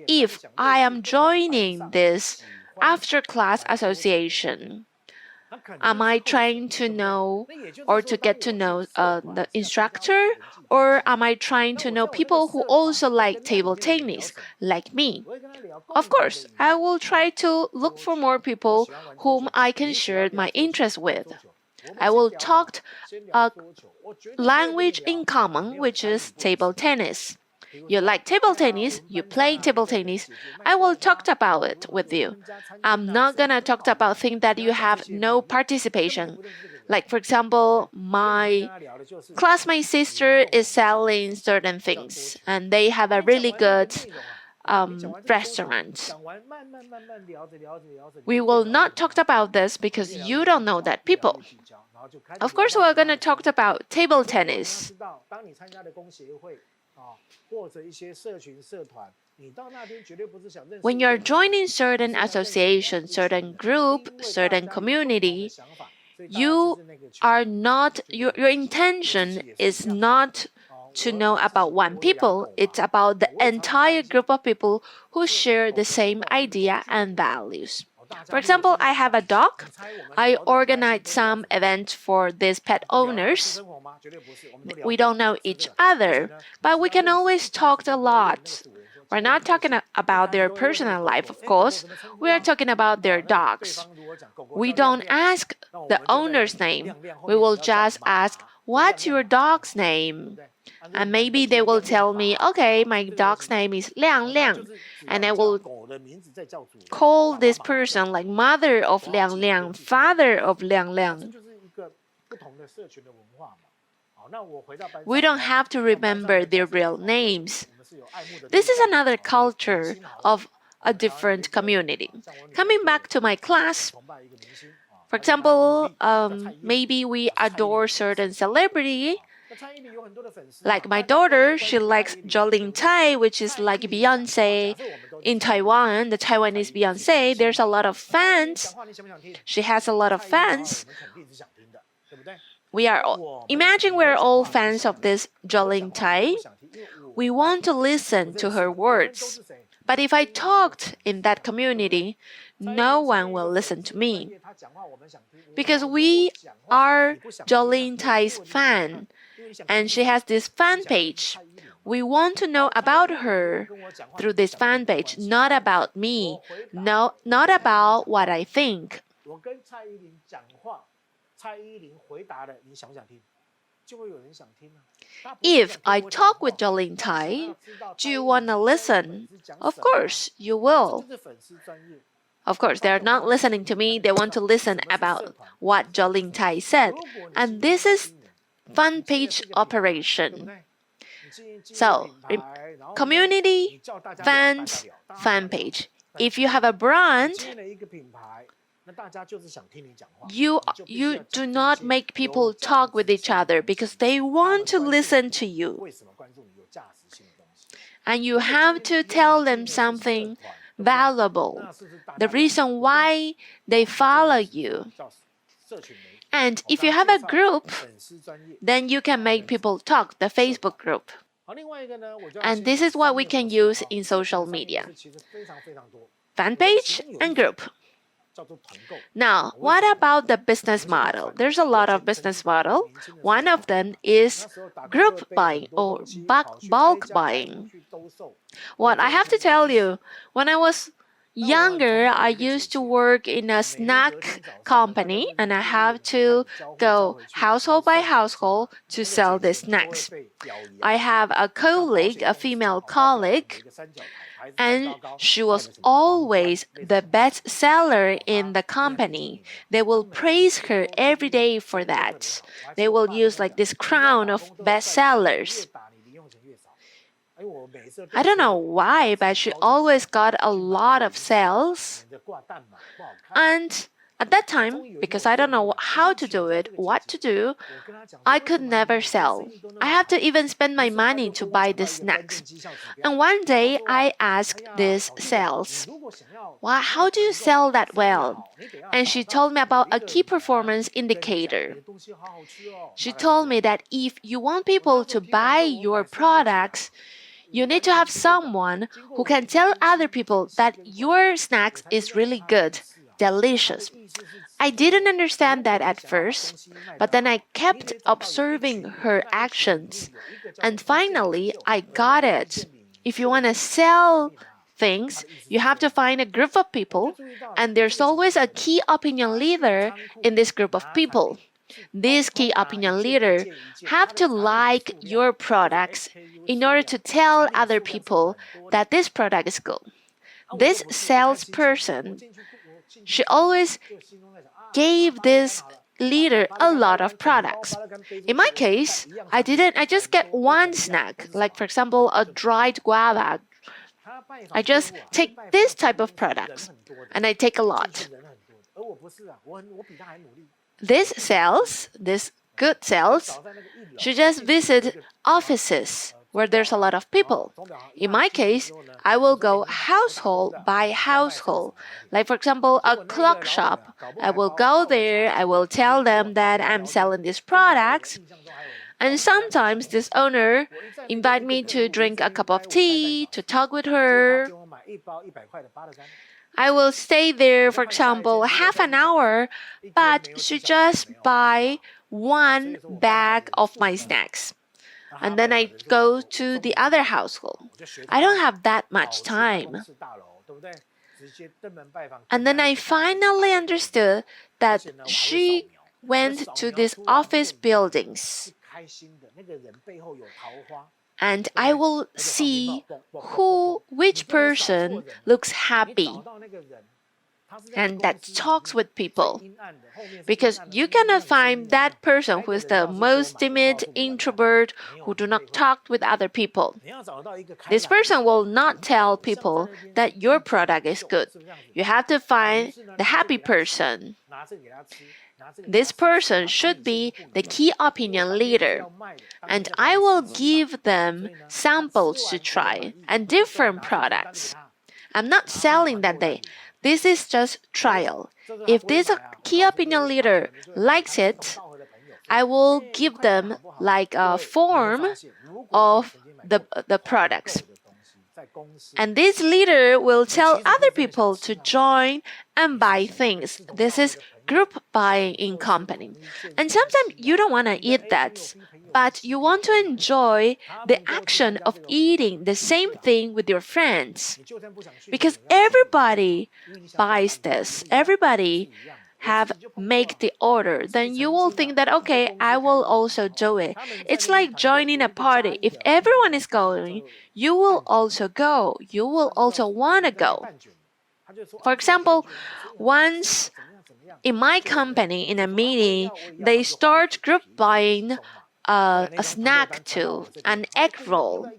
If I am joining this after class association, am I trying to know or to get to know the instructor, or am I trying to know people who also like table tennis, like me? Of course, I will try to look for more people whom I can share my interest with. I will talk a language in common, which is table tennis. You like table tennis, you play table tennis, I will talk about it with you. I'm not gonna talk about things that you have no participation. Like, for example, my classmate sister is selling certain things and they have a really good restaurant. We will not talk about this because you don't know that people. Of course, we're going to talk about table tennis. When you're joining certain association, certain group, certain community, you are not, your intention is not to know about one people, it's about the entire group of people who share the same idea and values. For example, I have a dog. I organize some events for these pet owners. We don't know each other, but we can always talk a lot. We're not talking about their personal life, of course. We are talking about their dogs. We don't ask the owner's name. We will just ask, what's your dog's name? And maybe they will tell me, okay, my dog's name is Liang Liang. And I will call this person like mother of Liang Liang, father of Liang Liang. We don't have to remember their real names. This is another culture of a different community. Coming back to my class, for example, maybe we adore certain celebrity. Like my daughter, she likes Jolin Tai, which is like Beyonce in Taiwan, the Taiwanese Beyonce. There's a lot of fans. She has a lot of fans. Imagine we're all fans of this Jolin Tai. We want to listen to her words. But if I talked in that community, no one will listen to me. Because we are Jolin Tai's fan, and she has this fan page. We want to know about her through this fan page, not about me, no, not about what I think. If I talk with Jolin Tai, do you want to listen? Of course, you will. Of course, they're not listening to me. They want to listen about what Jolin Tai said. And this is fan page operation. So, community, fans, fan page. If you have a brand, you do not make people talk with each other because they want to listen to you. And you have to tell them something valuable, the reason why they follow you. And if you have a group, then you can make people talk, the Facebook group. And this is what we can use in social media. Fan page and group. Now, what about the business model? There's a lot of business model. One of them is group buying or bulk buying. What I have to tell you, when I was younger, I used to work in a snack company and I have to go household by household to sell the snacks. I have a colleague, a female colleague, and she was always the best seller in the company. They will praise her every day for that. They will use like this crown of best sellers. I don't know why, but she always got a lot of sales. And at that time, because I don't know how to do it, what to do, I could never sell. I have to even spend my money to buy the snacks. And one day I asked this sales, "Well, how do you sell that well?" And she told me about a key performance indicator. She told me that if you want people to buy your products, you need to have someone who can tell other people that your snacks is really good, delicious. I didn't understand that at first, but then I kept observing her actions. And finally, I got it. If you want to sell things, you have to find a group of people, and there's always a key opinion leader in this group of people. This key opinion leader have to like your products in order to tell other people that this product is good. This salesperson, she always gave this leader a lot of products. In my case, I just get one snack, like for example, a dried guava. I just take this type of products and I take a lot. This good sales, she just visit offices where there's a lot of people. In my case, I will go household by household. Like for example, a clock shop. I will go there, I will tell them that I'm selling these products. And sometimes this owner invite me to drink a cup of tea, to talk with her. I will stay there, for example, half an hour, but she just buy one bag of my snacks. And then I go to the other household. I don't have that much time. And then I finally understood that she went to these office buildings. And I will see which person looks happy and that talks with people. Because you cannot find that person who is the most timid introvert who do not talk with other people. This person will not tell people that your product is good. You have to find the happy person. This person should be the key opinion leader. And I will give them samples to try and different products. I'm not selling that day. This is just trial. If this key opinion leader likes it, I will give them like a form of the products. And this leader will tell other people to join and buy things. This is group buying in company. And sometimes you don't want to eat that, but you want to enjoy the action of eating the same thing with your friends. Because everybody buys this. Everybody have make the order, then you will think that, okay, I will also do it. It's like joining a party. If everyone is going, you will also go. You will also want to go. For example, once in my company, in a meeting, they start group buying a snack too, an egg roll.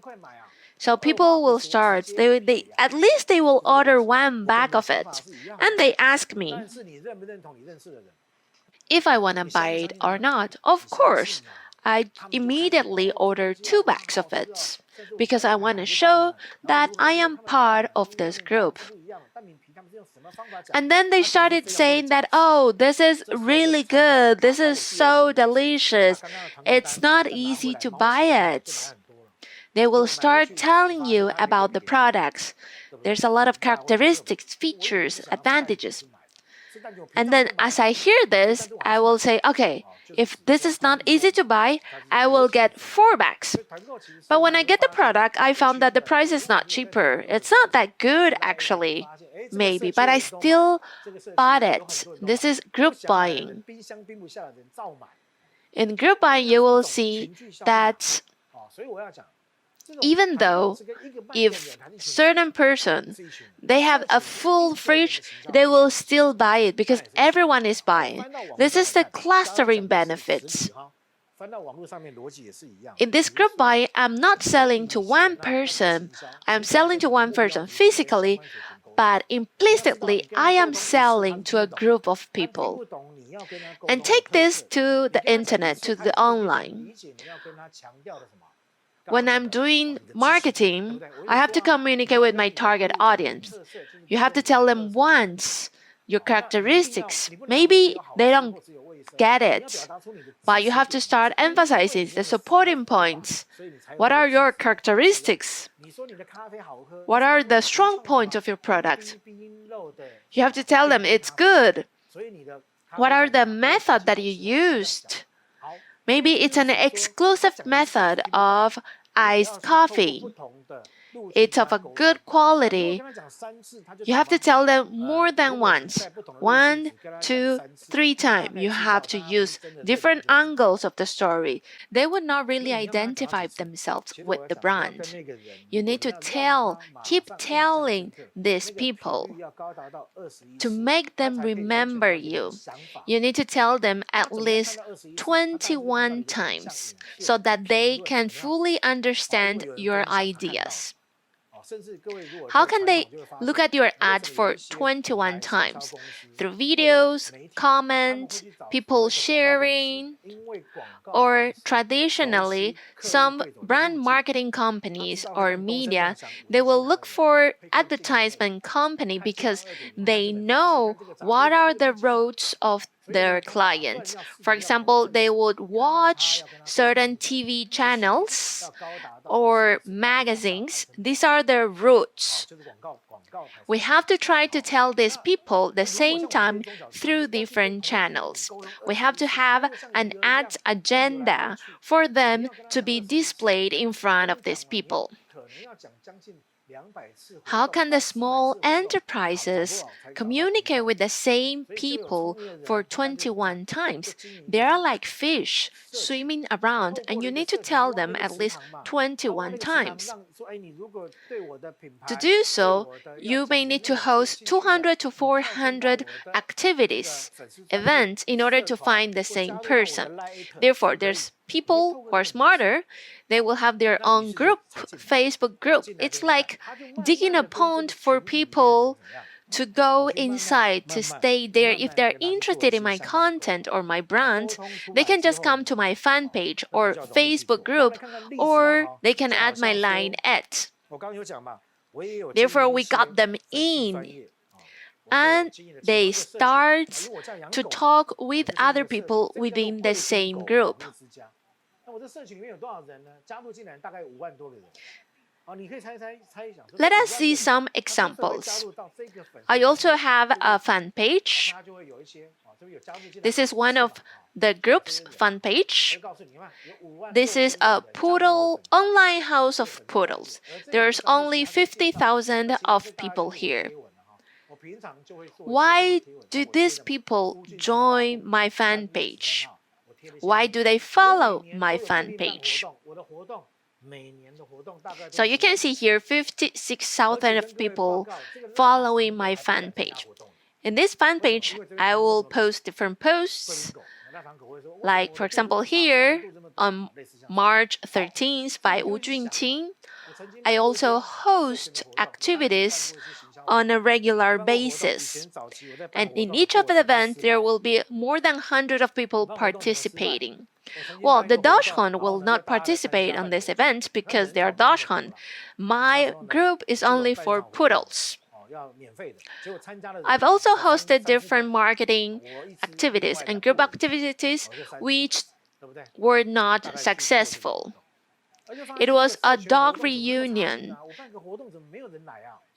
So people will start, they at least they will order one bag of it. And they ask me if I want to buy it or not. Of course, I immediately order 2 bags of it because I want to show that I am part of this group. And then they started saying that, oh, this is really good. This is so delicious. It's not easy to buy it. They will start telling you about the products. There's a lot of characteristics, features, advantages. And then as I hear this, I will say, okay, if this is not easy to buy, I will get 4 bags. But when I get the product, I found that the price is not cheaper. It's not that good actually, maybe, but I still bought it. This is group buying. In group buying, you will see that even though if certain person they have a full fridge, they will still buy it because everyone is buying. This is the clustering benefits. In this group buy, I'm not selling to one person. I'm selling to one person physically, but implicitly I am selling to a group of people. And take this to the internet, to the online. When I'm doing marketing, I have to communicate with my target audience. You have to tell them once your characteristics. Maybe they don't get it, but you have to start emphasizing the supporting points. What are your characteristics? What are the strong points of your product? You have to tell them it's good. What are the methods that you used? Maybe it's an exclusive method of iced coffee. It's of a good quality. You have to tell them more than once. 1, 2, 3 times. You have to use different angles of the story. They would not really identify themselves with the brand. You need to keep telling these people to make them remember you. You need to tell them at least 21 times so that they can fully understand your ideas. How can they look at your ad for 21 times? Through videos, comments, people sharing, or traditionally, some brand marketing companies or media, they will look for advertisement company because they know what are the roads of their clients. For example, they would watch certain TV channels or magazines. These are their routes. We have to try to tell these people the same time through different channels. We have to have an ad agenda for them to be displayed in front of these people. How can the small enterprises communicate with the same people for 21 times? They are like fish swimming around, and you need to tell them at least 21 times. To do so, you may need to host 200 to 400 activities, events, in order to find the same person. Therefore, there's people who are smarter. They will have their own group, Facebook group. It's like digging a pond for people to go inside, to stay there. If they're interested in my content or my brand, they can just come to my fan page or Facebook group, or they can add my line at. Therefore, we got them in. And they start to talk with other people within the same group. Let us see some examples. I also have a fan page. This is one of the group's fan page. This is a poodle online house of poodles. There's only 50,000 of people here. Why do these people join my fan page? Why do they follow my fan page? So you can see here 56,000 of people following my fan page. In this fan page, I will post different posts. Like, for example, here on March 13th by Wu Junqing, I also host activities on a regular basis. And in each of the events, there will be more than 100 of people participating. Well, the Dachshund will not participate on this event because they are Dachshund. My group is only for poodles. I've also hosted different marketing activities and group activities which were not successful. It was a dog reunion.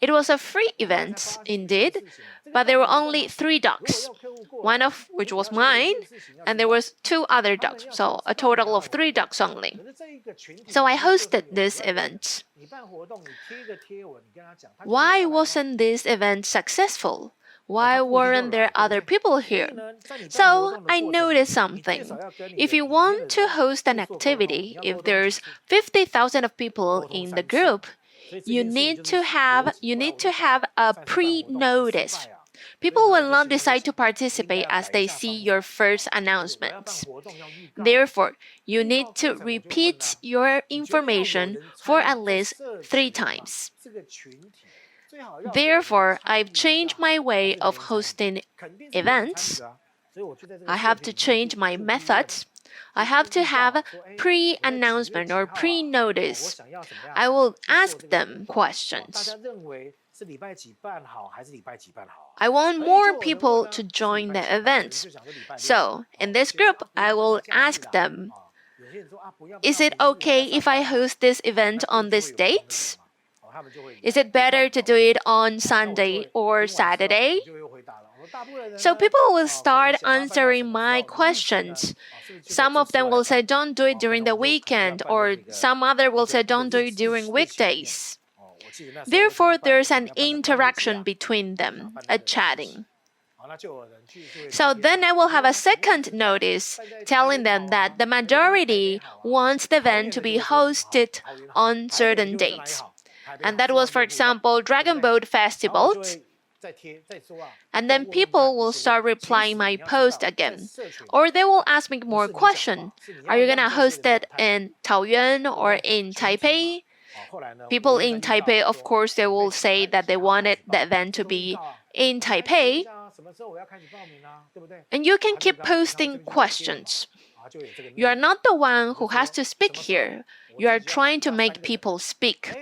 It was a free event, indeed, but there were only 3 dogs, one of which was mine, and there was 2 other dogs, so a total of 3 dogs only. So I hosted this event. Why wasn't this event successful? Why weren't there other people here? So I noticed something. If you want to host an activity, if there's 50,000 of people in the group, you need to have a pre-notice. People will not decide to participate as they see your first announcements. Therefore, you need to repeat your information for at least 3 times. Therefore, I've changed my way of hosting events. I have to change my methods. I have to have pre-announcement or pre-notice. I will ask them questions. I want more people to join the event. So, in this group, I will ask them, is it okay if I host this event on this date? Is it better to do it on Sunday or Saturday? So people will start answering my questions. Some of them will say, don't do it during the weekend, or some other will say, don't do it during weekdays. Therefore, there's an interaction between them, a chatting. So then I will have a second notice telling them that the majority wants the event to be hosted on certain dates. And that was, for example, Dragon Boat Festival. And then people will start replying my post again. Or they will ask me more questions. Are you going to host it in Taoyuan or in Taipei? People in Taipei, of course, they will say that they wanted the event to be in Taipei. And you can keep posting questions. You are not the one who has to speak here. You are trying to make people speak.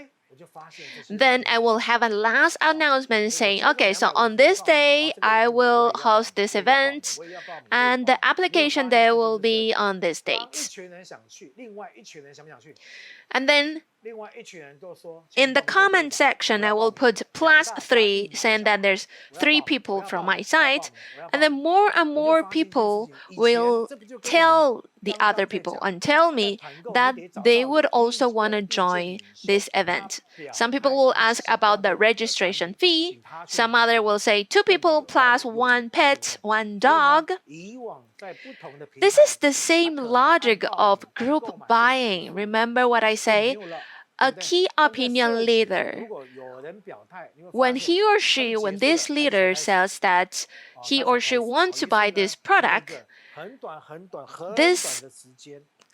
Then I will have a last announcement saying, okay, so on this day, I will host this event, and the application day will be on this date. And then in the comment section, I will put +3, saying that there's 3 people from my side, and then more and more people will tell the other people and tell me that they would also want to join this event. Some people will ask about the registration fee. Some other will say 2 people plus 1 pet, 1 dog. This is the same logic of group buying. Remember what I say? A key opinion leader, when this leader says that he or she wants to buy this product, this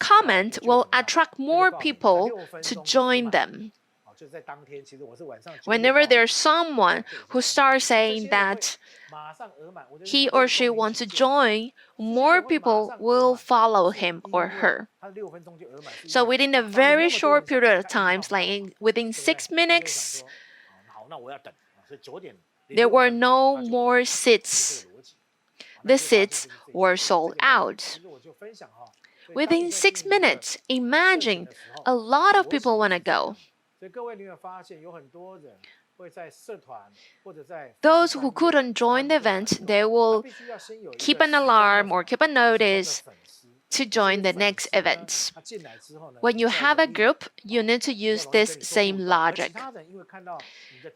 comment will attract more people to join them. Whenever there's someone who starts saying that he or she wants to join, more people will follow him or her. So within a very short period of time, like within 6 minutes, there were no more seats. The seats were sold out. Within 6 minutes, imagine a lot of people want to go. Those who couldn't join the event, they will keep an alarm or keep a notice to join the next event. When you have a group, you need to use this same logic.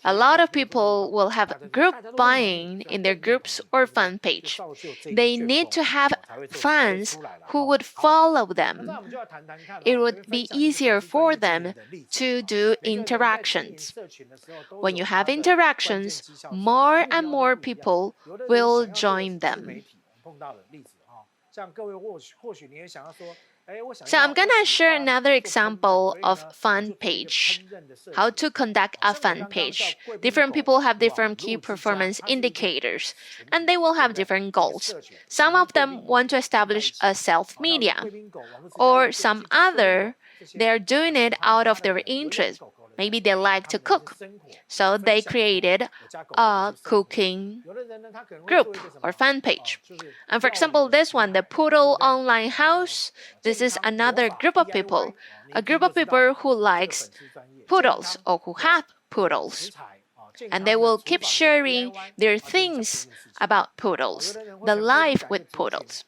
A lot of people will have group buying in their groups or fan page. They need to have fans who would follow them. It would be easier for them to do interactions. When you have interactions, more and more people will join them. So I'm gonna share another example of fan page. How to conduct a fan page. Different people have different key performance indicators, and they will have different goals. Some of them want to establish a self-media, or some other, they're doing it out of their interest. Maybe they like to cook, so they created a cooking group or fan page. And for example, this one, the Poodle Online House, this is another group of people, a group of people who likes poodles or who have poodles. And they will keep sharing their things about poodles, the life with poodles.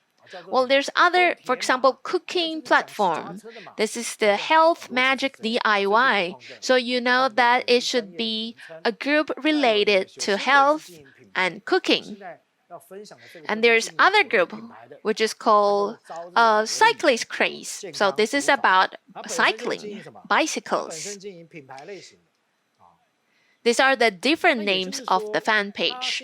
Well, there's other, for example, cooking platform. This is the Health Magic DIY. So you know that it should be a group related to health and cooking. And there's other group which is called Cyclist Craze. So this is about cycling, bicycles. These are the different names of the fan page.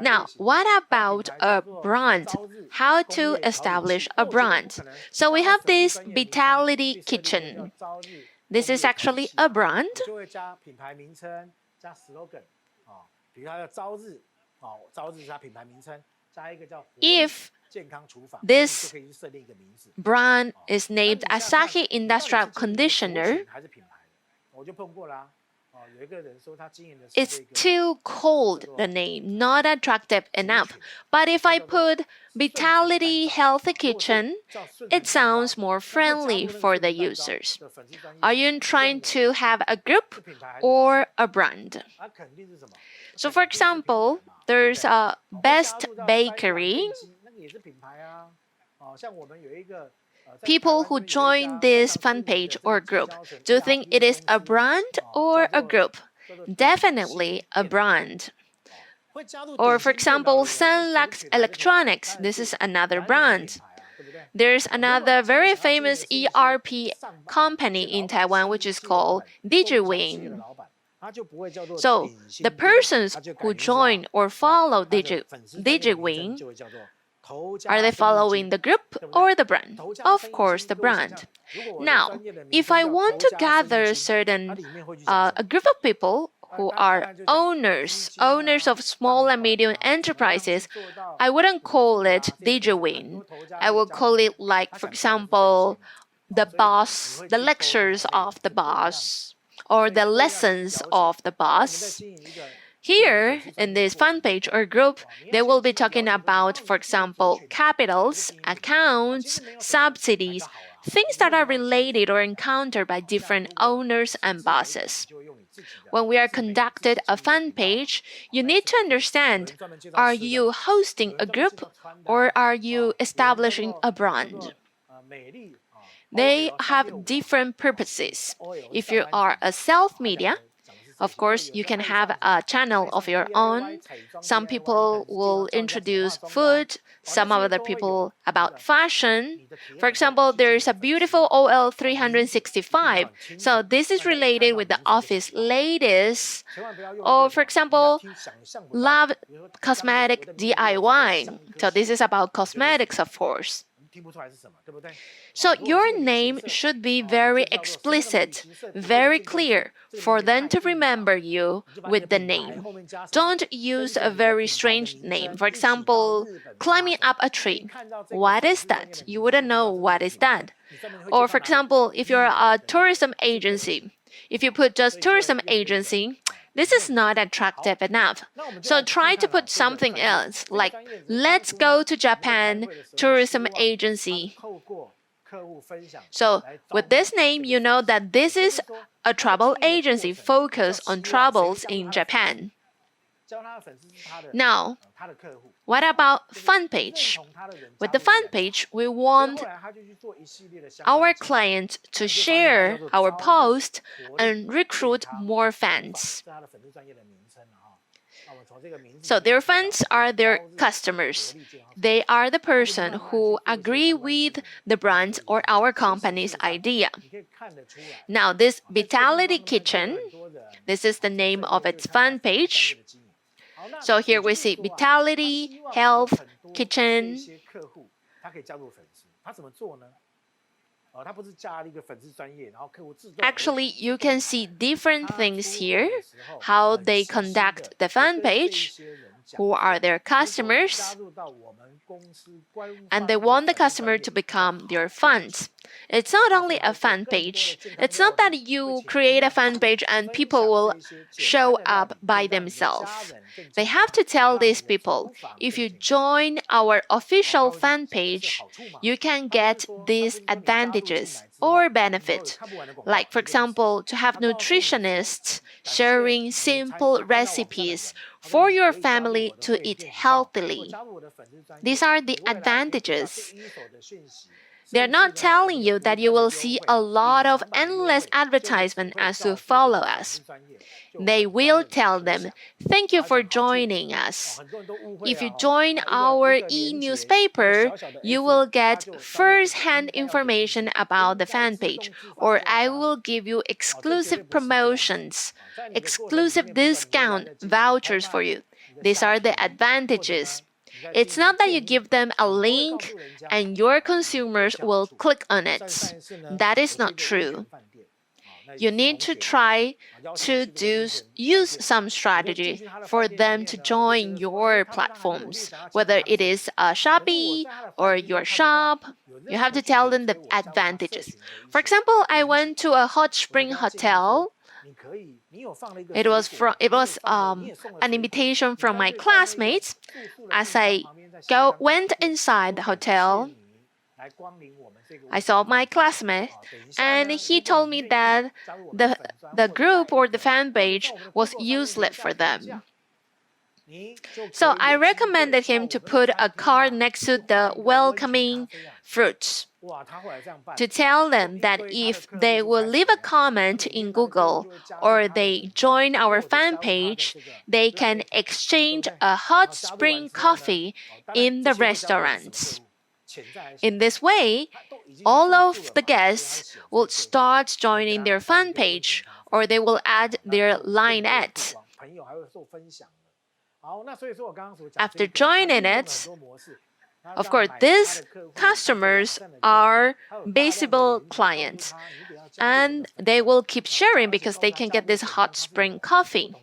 Now, what about a brand? How to establish a brand? So we have this Vitality Kitchen. This is actually a brand. If this brand is named Asahi Industrial Conditioner, it's too cold, the name, not attractive enough. But if I put Vitality Healthy Kitchen, it sounds more friendly for the users. Are you trying to have a group or a brand? So for example, there's a Best Bakery. People who join this fan page or group, do you think it is a brand or a group? Definitely a brand. Or for example, Sunlux Electronics, this is another brand. There's another very famous ERP company in Taiwan which is called DigiWing. So the persons who join or follow DigiWing, are they following the group or the brand? Of course, the brand. Now, if I want to gather a group of people who are owners of small and medium enterprises, I wouldn't call it DigiWin. I would call it like, for example, the boss, the lectures of the boss, or the lessons of the boss. Here, in this fan page or group, they will be talking about, for example, capitals, accounts, subsidies, things that are related or encountered by different owners and bosses. When we are conducted a fan page, you need to understand, are you hosting a group or are you establishing a brand? They have different purposes. If you are a self-media, of course, you can have a channel of your own. Some people will introduce food, some other people about fashion. For example, there is a beautiful OL 365. So this is related with the office ladies. Or for example, Love Cosmetic DIY. So this is about cosmetics, of course. So your name should be very explicit, very clear, for them to remember you with the name. Don't use a very strange name. For example, climbing up a tree. What is that? You wouldn't know what is that. Or for example, if you're a tourism agency, if you put just tourism agency, this is not attractive enough. So try to put something else, like let's go to Japan tourism agency. So with this name, you know that this is a travel agency focused on travels in Japan. Now, what about fan page? With the fan page, we want our client to share our post and recruit more fans. So their fans are their customers. They are the person who agree with the brand or our company's idea. Now this Vitality Kitchen, this is the name of its fan page. So here we see Vitality, Health, Kitchen. Actually, you can see different things here, how they conduct the fan page, who are their customers, and they want the customer to become their fans. It's not only a fan page. It's not that you create a fan page and people will show up by themselves. They have to tell these people, if you join our official fan page, you can get these advantages or benefit. Like, for example, to have nutritionists sharing simple recipes for your family to eat healthily. These are the advantages. They're not telling you that you will see a lot of endless advertisement as you follow us. They will tell them, thank you for joining us. If you join our e-newspaper, you will get first-hand information about the fan page, or I will give you exclusive promotions, exclusive discount vouchers for you. These are the advantages. It's not that you give them a link and your consumers will click on it. That is not true. You need to try to use some strategy for them to join your platforms, whether it is a Shopee or your shop. You have to tell them the advantages. For example, I went to a hot spring hotel. It was an invitation from my classmates. As I went inside the hotel, I saw my classmate, and he told me that the group or the fan page was useless for them. So I recommended him to put a card next to the welcoming fruits to tell them that if they will leave a comment in Google or they join our fan page, they can exchange a hot spring coffee in the restaurants. In this way, all of the guests will start joining their fan page, or they will add their line at. After joining it, of course, these customers are visible clients, and they will keep sharing because they can get this hot spring coffee.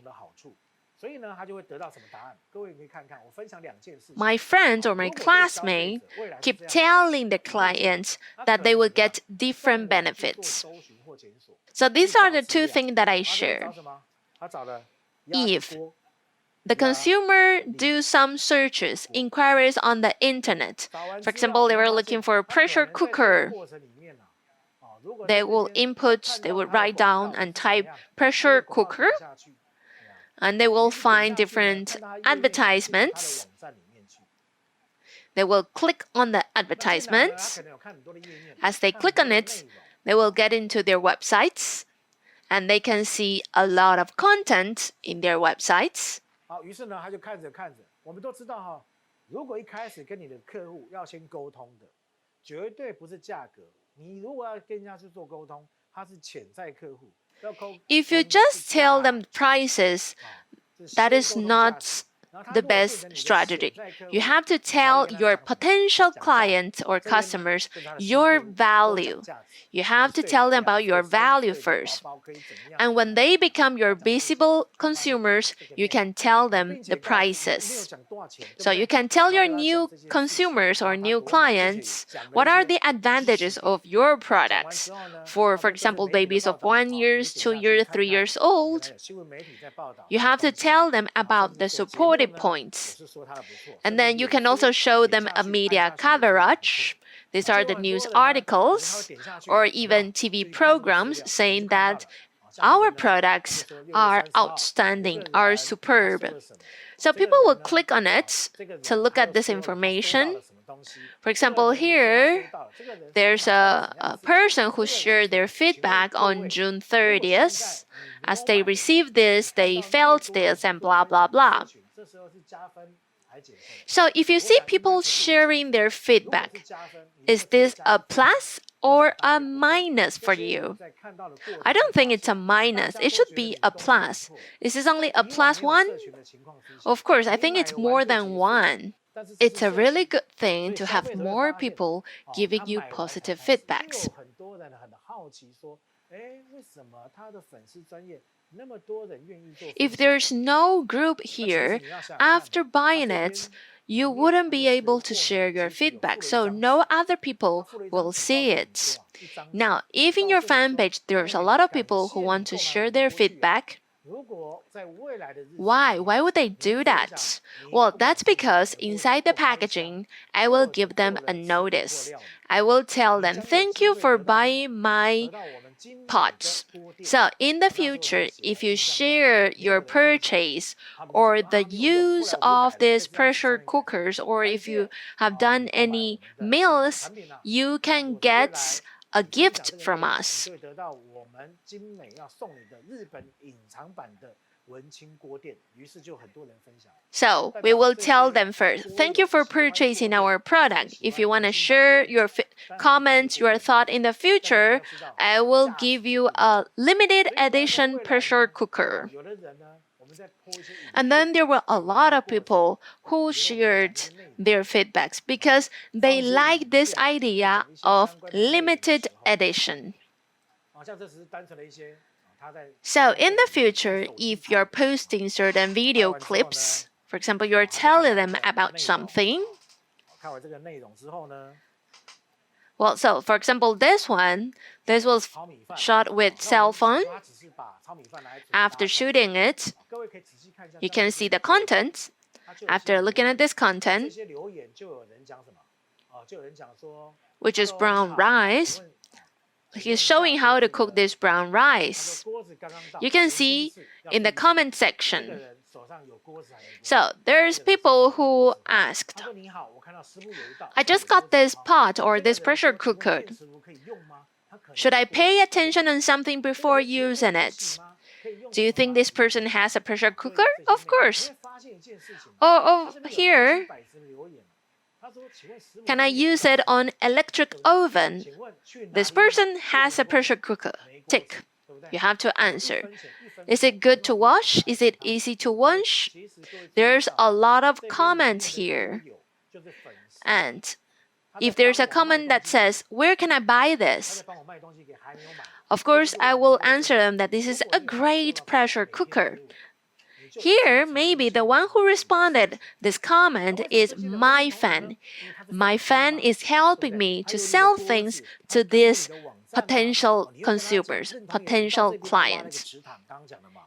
My friends or my classmates keep telling the clients that they will get different benefits. So these are the two things that I share. If the consumer do some searches, inquiries on the internet. For example, they were looking for a pressure cooker. They will write down and type pressure cooker, and they will find different advertisements. They will click on the advertisements. As they click on it, they will get into their websites, and they can see a lot of content in their websites. 于是呢，他就看着看着，我们都知道哈，如果一开始跟你的客户要先沟通的，绝对不是价格。你如果要跟人家去做沟通，他是潜在客户。If you just tell them prices, that is not the best strategy. You have to tell your potential clients or customers your value. You have to tell them about your value first. And when they become your visible consumers, you can tell them the prices. So you can tell your new consumers or new clients what are the advantages of your products. For example, babies of 1 year, 2 years, 3 years old, you have to tell them about the supportive points. And then you can also show them a media coverage. These are the news articles or even TV programs saying that our products are outstanding, are superb. So people will click on it to look at this information. For example, here, there's a person who shared their feedback on June 30th. As they received this, they felt this, and blah, blah, blah. So if you see people sharing their feedback, is this a plus or a minus for you? I don't think it's a minus. It should be a plus. Is this only a plus one? Of course, I think it's more than one. It's a really good thing to have more people giving you positive feedbacks. If there's no group here, after buying it, you wouldn't be able to share your feedback, so no other people will see it. Now, if in your fan page there's a lot of people who want to share their feedback, why? Why would they do that? Well, that's because inside the packaging, I will give them a notice. I will tell them, thank you for buying my pots. So in the future, if you share your purchase or the use of these pressure cookers, or if you have done any meals, you can get a gift from us. So we will tell them first, thank you for purchasing our product. If you want to share your comments, your thought in the future, I will give you a limited edition pressure cooker. And then there were a lot of people who shared their feedbacks because they like this idea of limited edition. So in the future, if you're posting certain video clips, for example, you're telling them about something. Well, so for example, this was shot with cell phone. After shooting it, you can see the content. After looking at this content, which is brown rice, he's showing how to cook this brown rice. You can see in the comment section. So there's people who asked, I just got this pot or this pressure cooker. Should I pay attention on something before using it? Do you think this person has a pressure cooker? Of course. Oh, here, can I use it on electric oven? This person has a pressure cooker. Tick. You have to answer. Is it good to wash? Is it easy to wash? There's a lot of comments here. And if there's a comment that says, where can I buy this? Of course, I will answer them that this is a great pressure cooker. Here, maybe the one who responded this comment is my fan. My fan is helping me to sell things to these potential consumers, potential clients.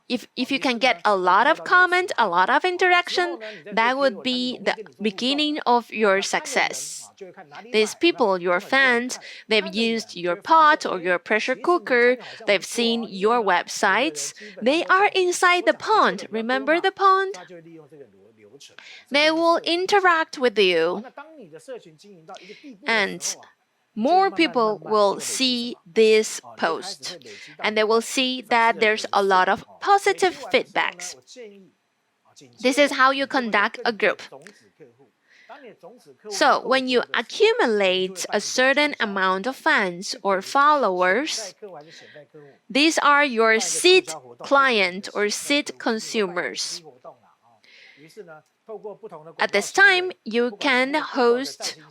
If you can get a lot of comment, a lot of interaction, that would be the beginning of your success. These people, your fans, they've used your pot or your pressure cooker, they've seen your websites, they are inside the pond. Remember the pond? They will interact with you. And more people will see this post, and they will see that there's a lot of positive feedbacks. This is how you conduct a group. So when you accumulate a certain amount of fans or followers, these are your seed client or seed consumers. At this time, you can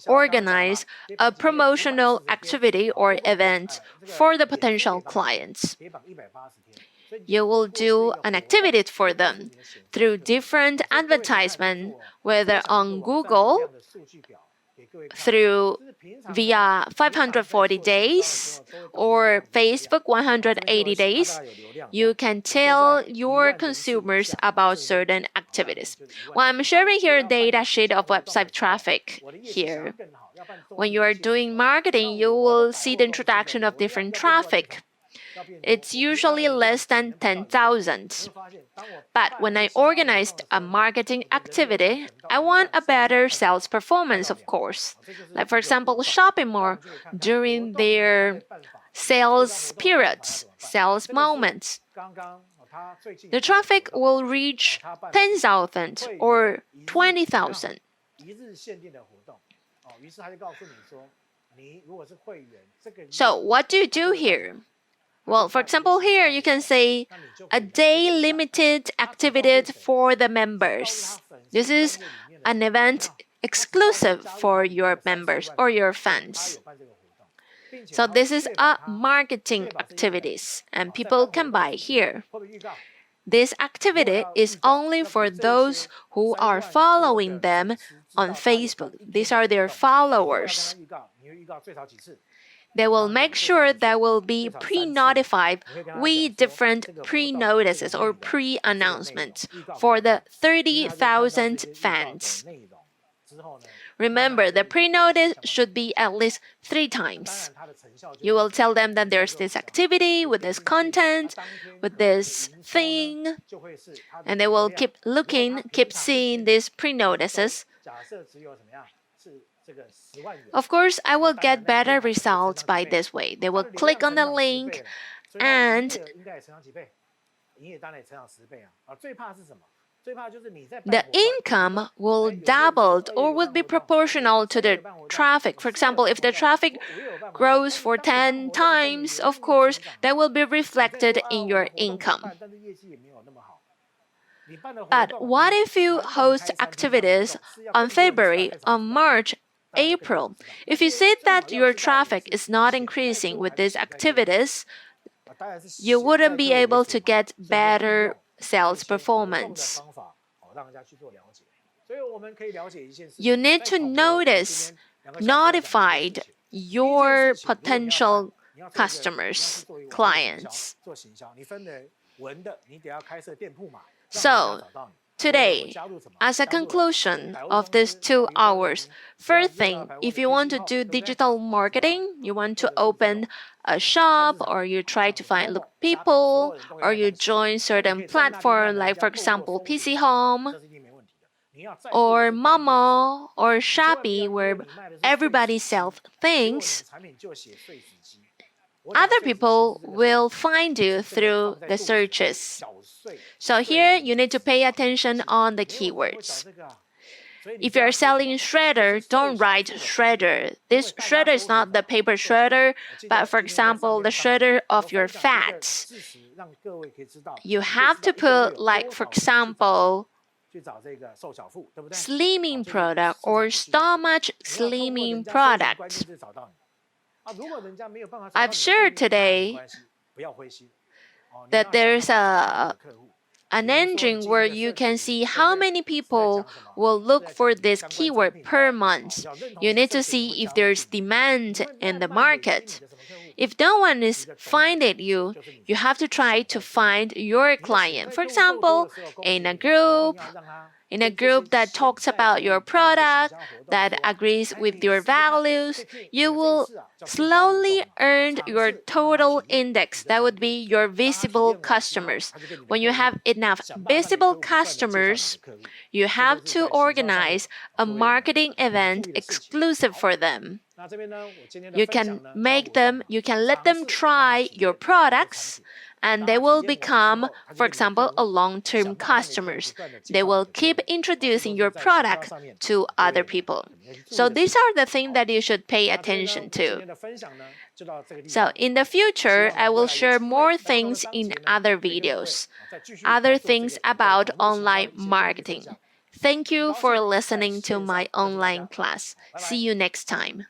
organize a promotional activity or event for the potential clients. You will do an activity for them through different advertisement, whether on Google, via 540 days, or Facebook 180 days. You can tell your consumers about certain activities. Well, I'm sharing here a data sheet of website traffic here. When you are doing marketing, you will see the introduction of different traffic. It's usually less than 10,000. But when I organized a marketing activity, I want a better sales performance, of course. Like, for example, shopping more during their sales periods, sales moments. The traffic will reach 10,000 or 20,000. So what do you do here? Well, for example, here you can say a day limited activity for the members. This is an event exclusive for your members or your fans. So this is a marketing activities and people can buy here. This activity is only for those who are following them on Facebook. These are their followers. They will make sure that will be pre-notified with different pre-notices or pre-announcements for the 30,000 fans. Remember, the pre-notice should be at least 3 times. You will tell them that there's this activity with this content, with this thing, and they will keep looking, keep seeing these pre-notices. Of course, I will get better results by this way. They will click on the link and the income will double or will be proportional to the traffic. For example, if the traffic grows for 10 times, of course, that will be reflected in your income. But what if you host activities on February, on March, April? If you see that your traffic is not increasing with these activities, you wouldn't be able to get better sales performance. You need to notify your potential customers, clients. So, today, as a conclusion of these 2 hours, first thing, if you want to do digital marketing, you want to open a shop, or you try to find people, or you join certain platform like, for example, PC Home, or Momo, or Shopee, where everybody sells things, other people will find you through the searches. So here you need to pay attention on the keywords. If you're selling shredder, don't write shredder. This shredder is not the paper shredder, but for example, the shredder of your fats. You have to put, like, for example, slimming product or stomach slimming product. I've shared today that there's an engine where you can see how many people will look for this keyword per month. You need to see if there's demand in the market. If no one is finding you, you have to try to find your client. For example, in a group that talks about your product, that agrees with your values, you will slowly earn your total index. That would be your visible customers. When you have enough visible customers, you have to organize a marketing event exclusive for them. You can let them try your products, and they will become, for example, a long-term customers. They will keep introducing your product to other people. So these are the things that you should pay attention to. So in the future, I will share more things in other videos, other things about online marketing. Thank you for listening to my online class. See you next time.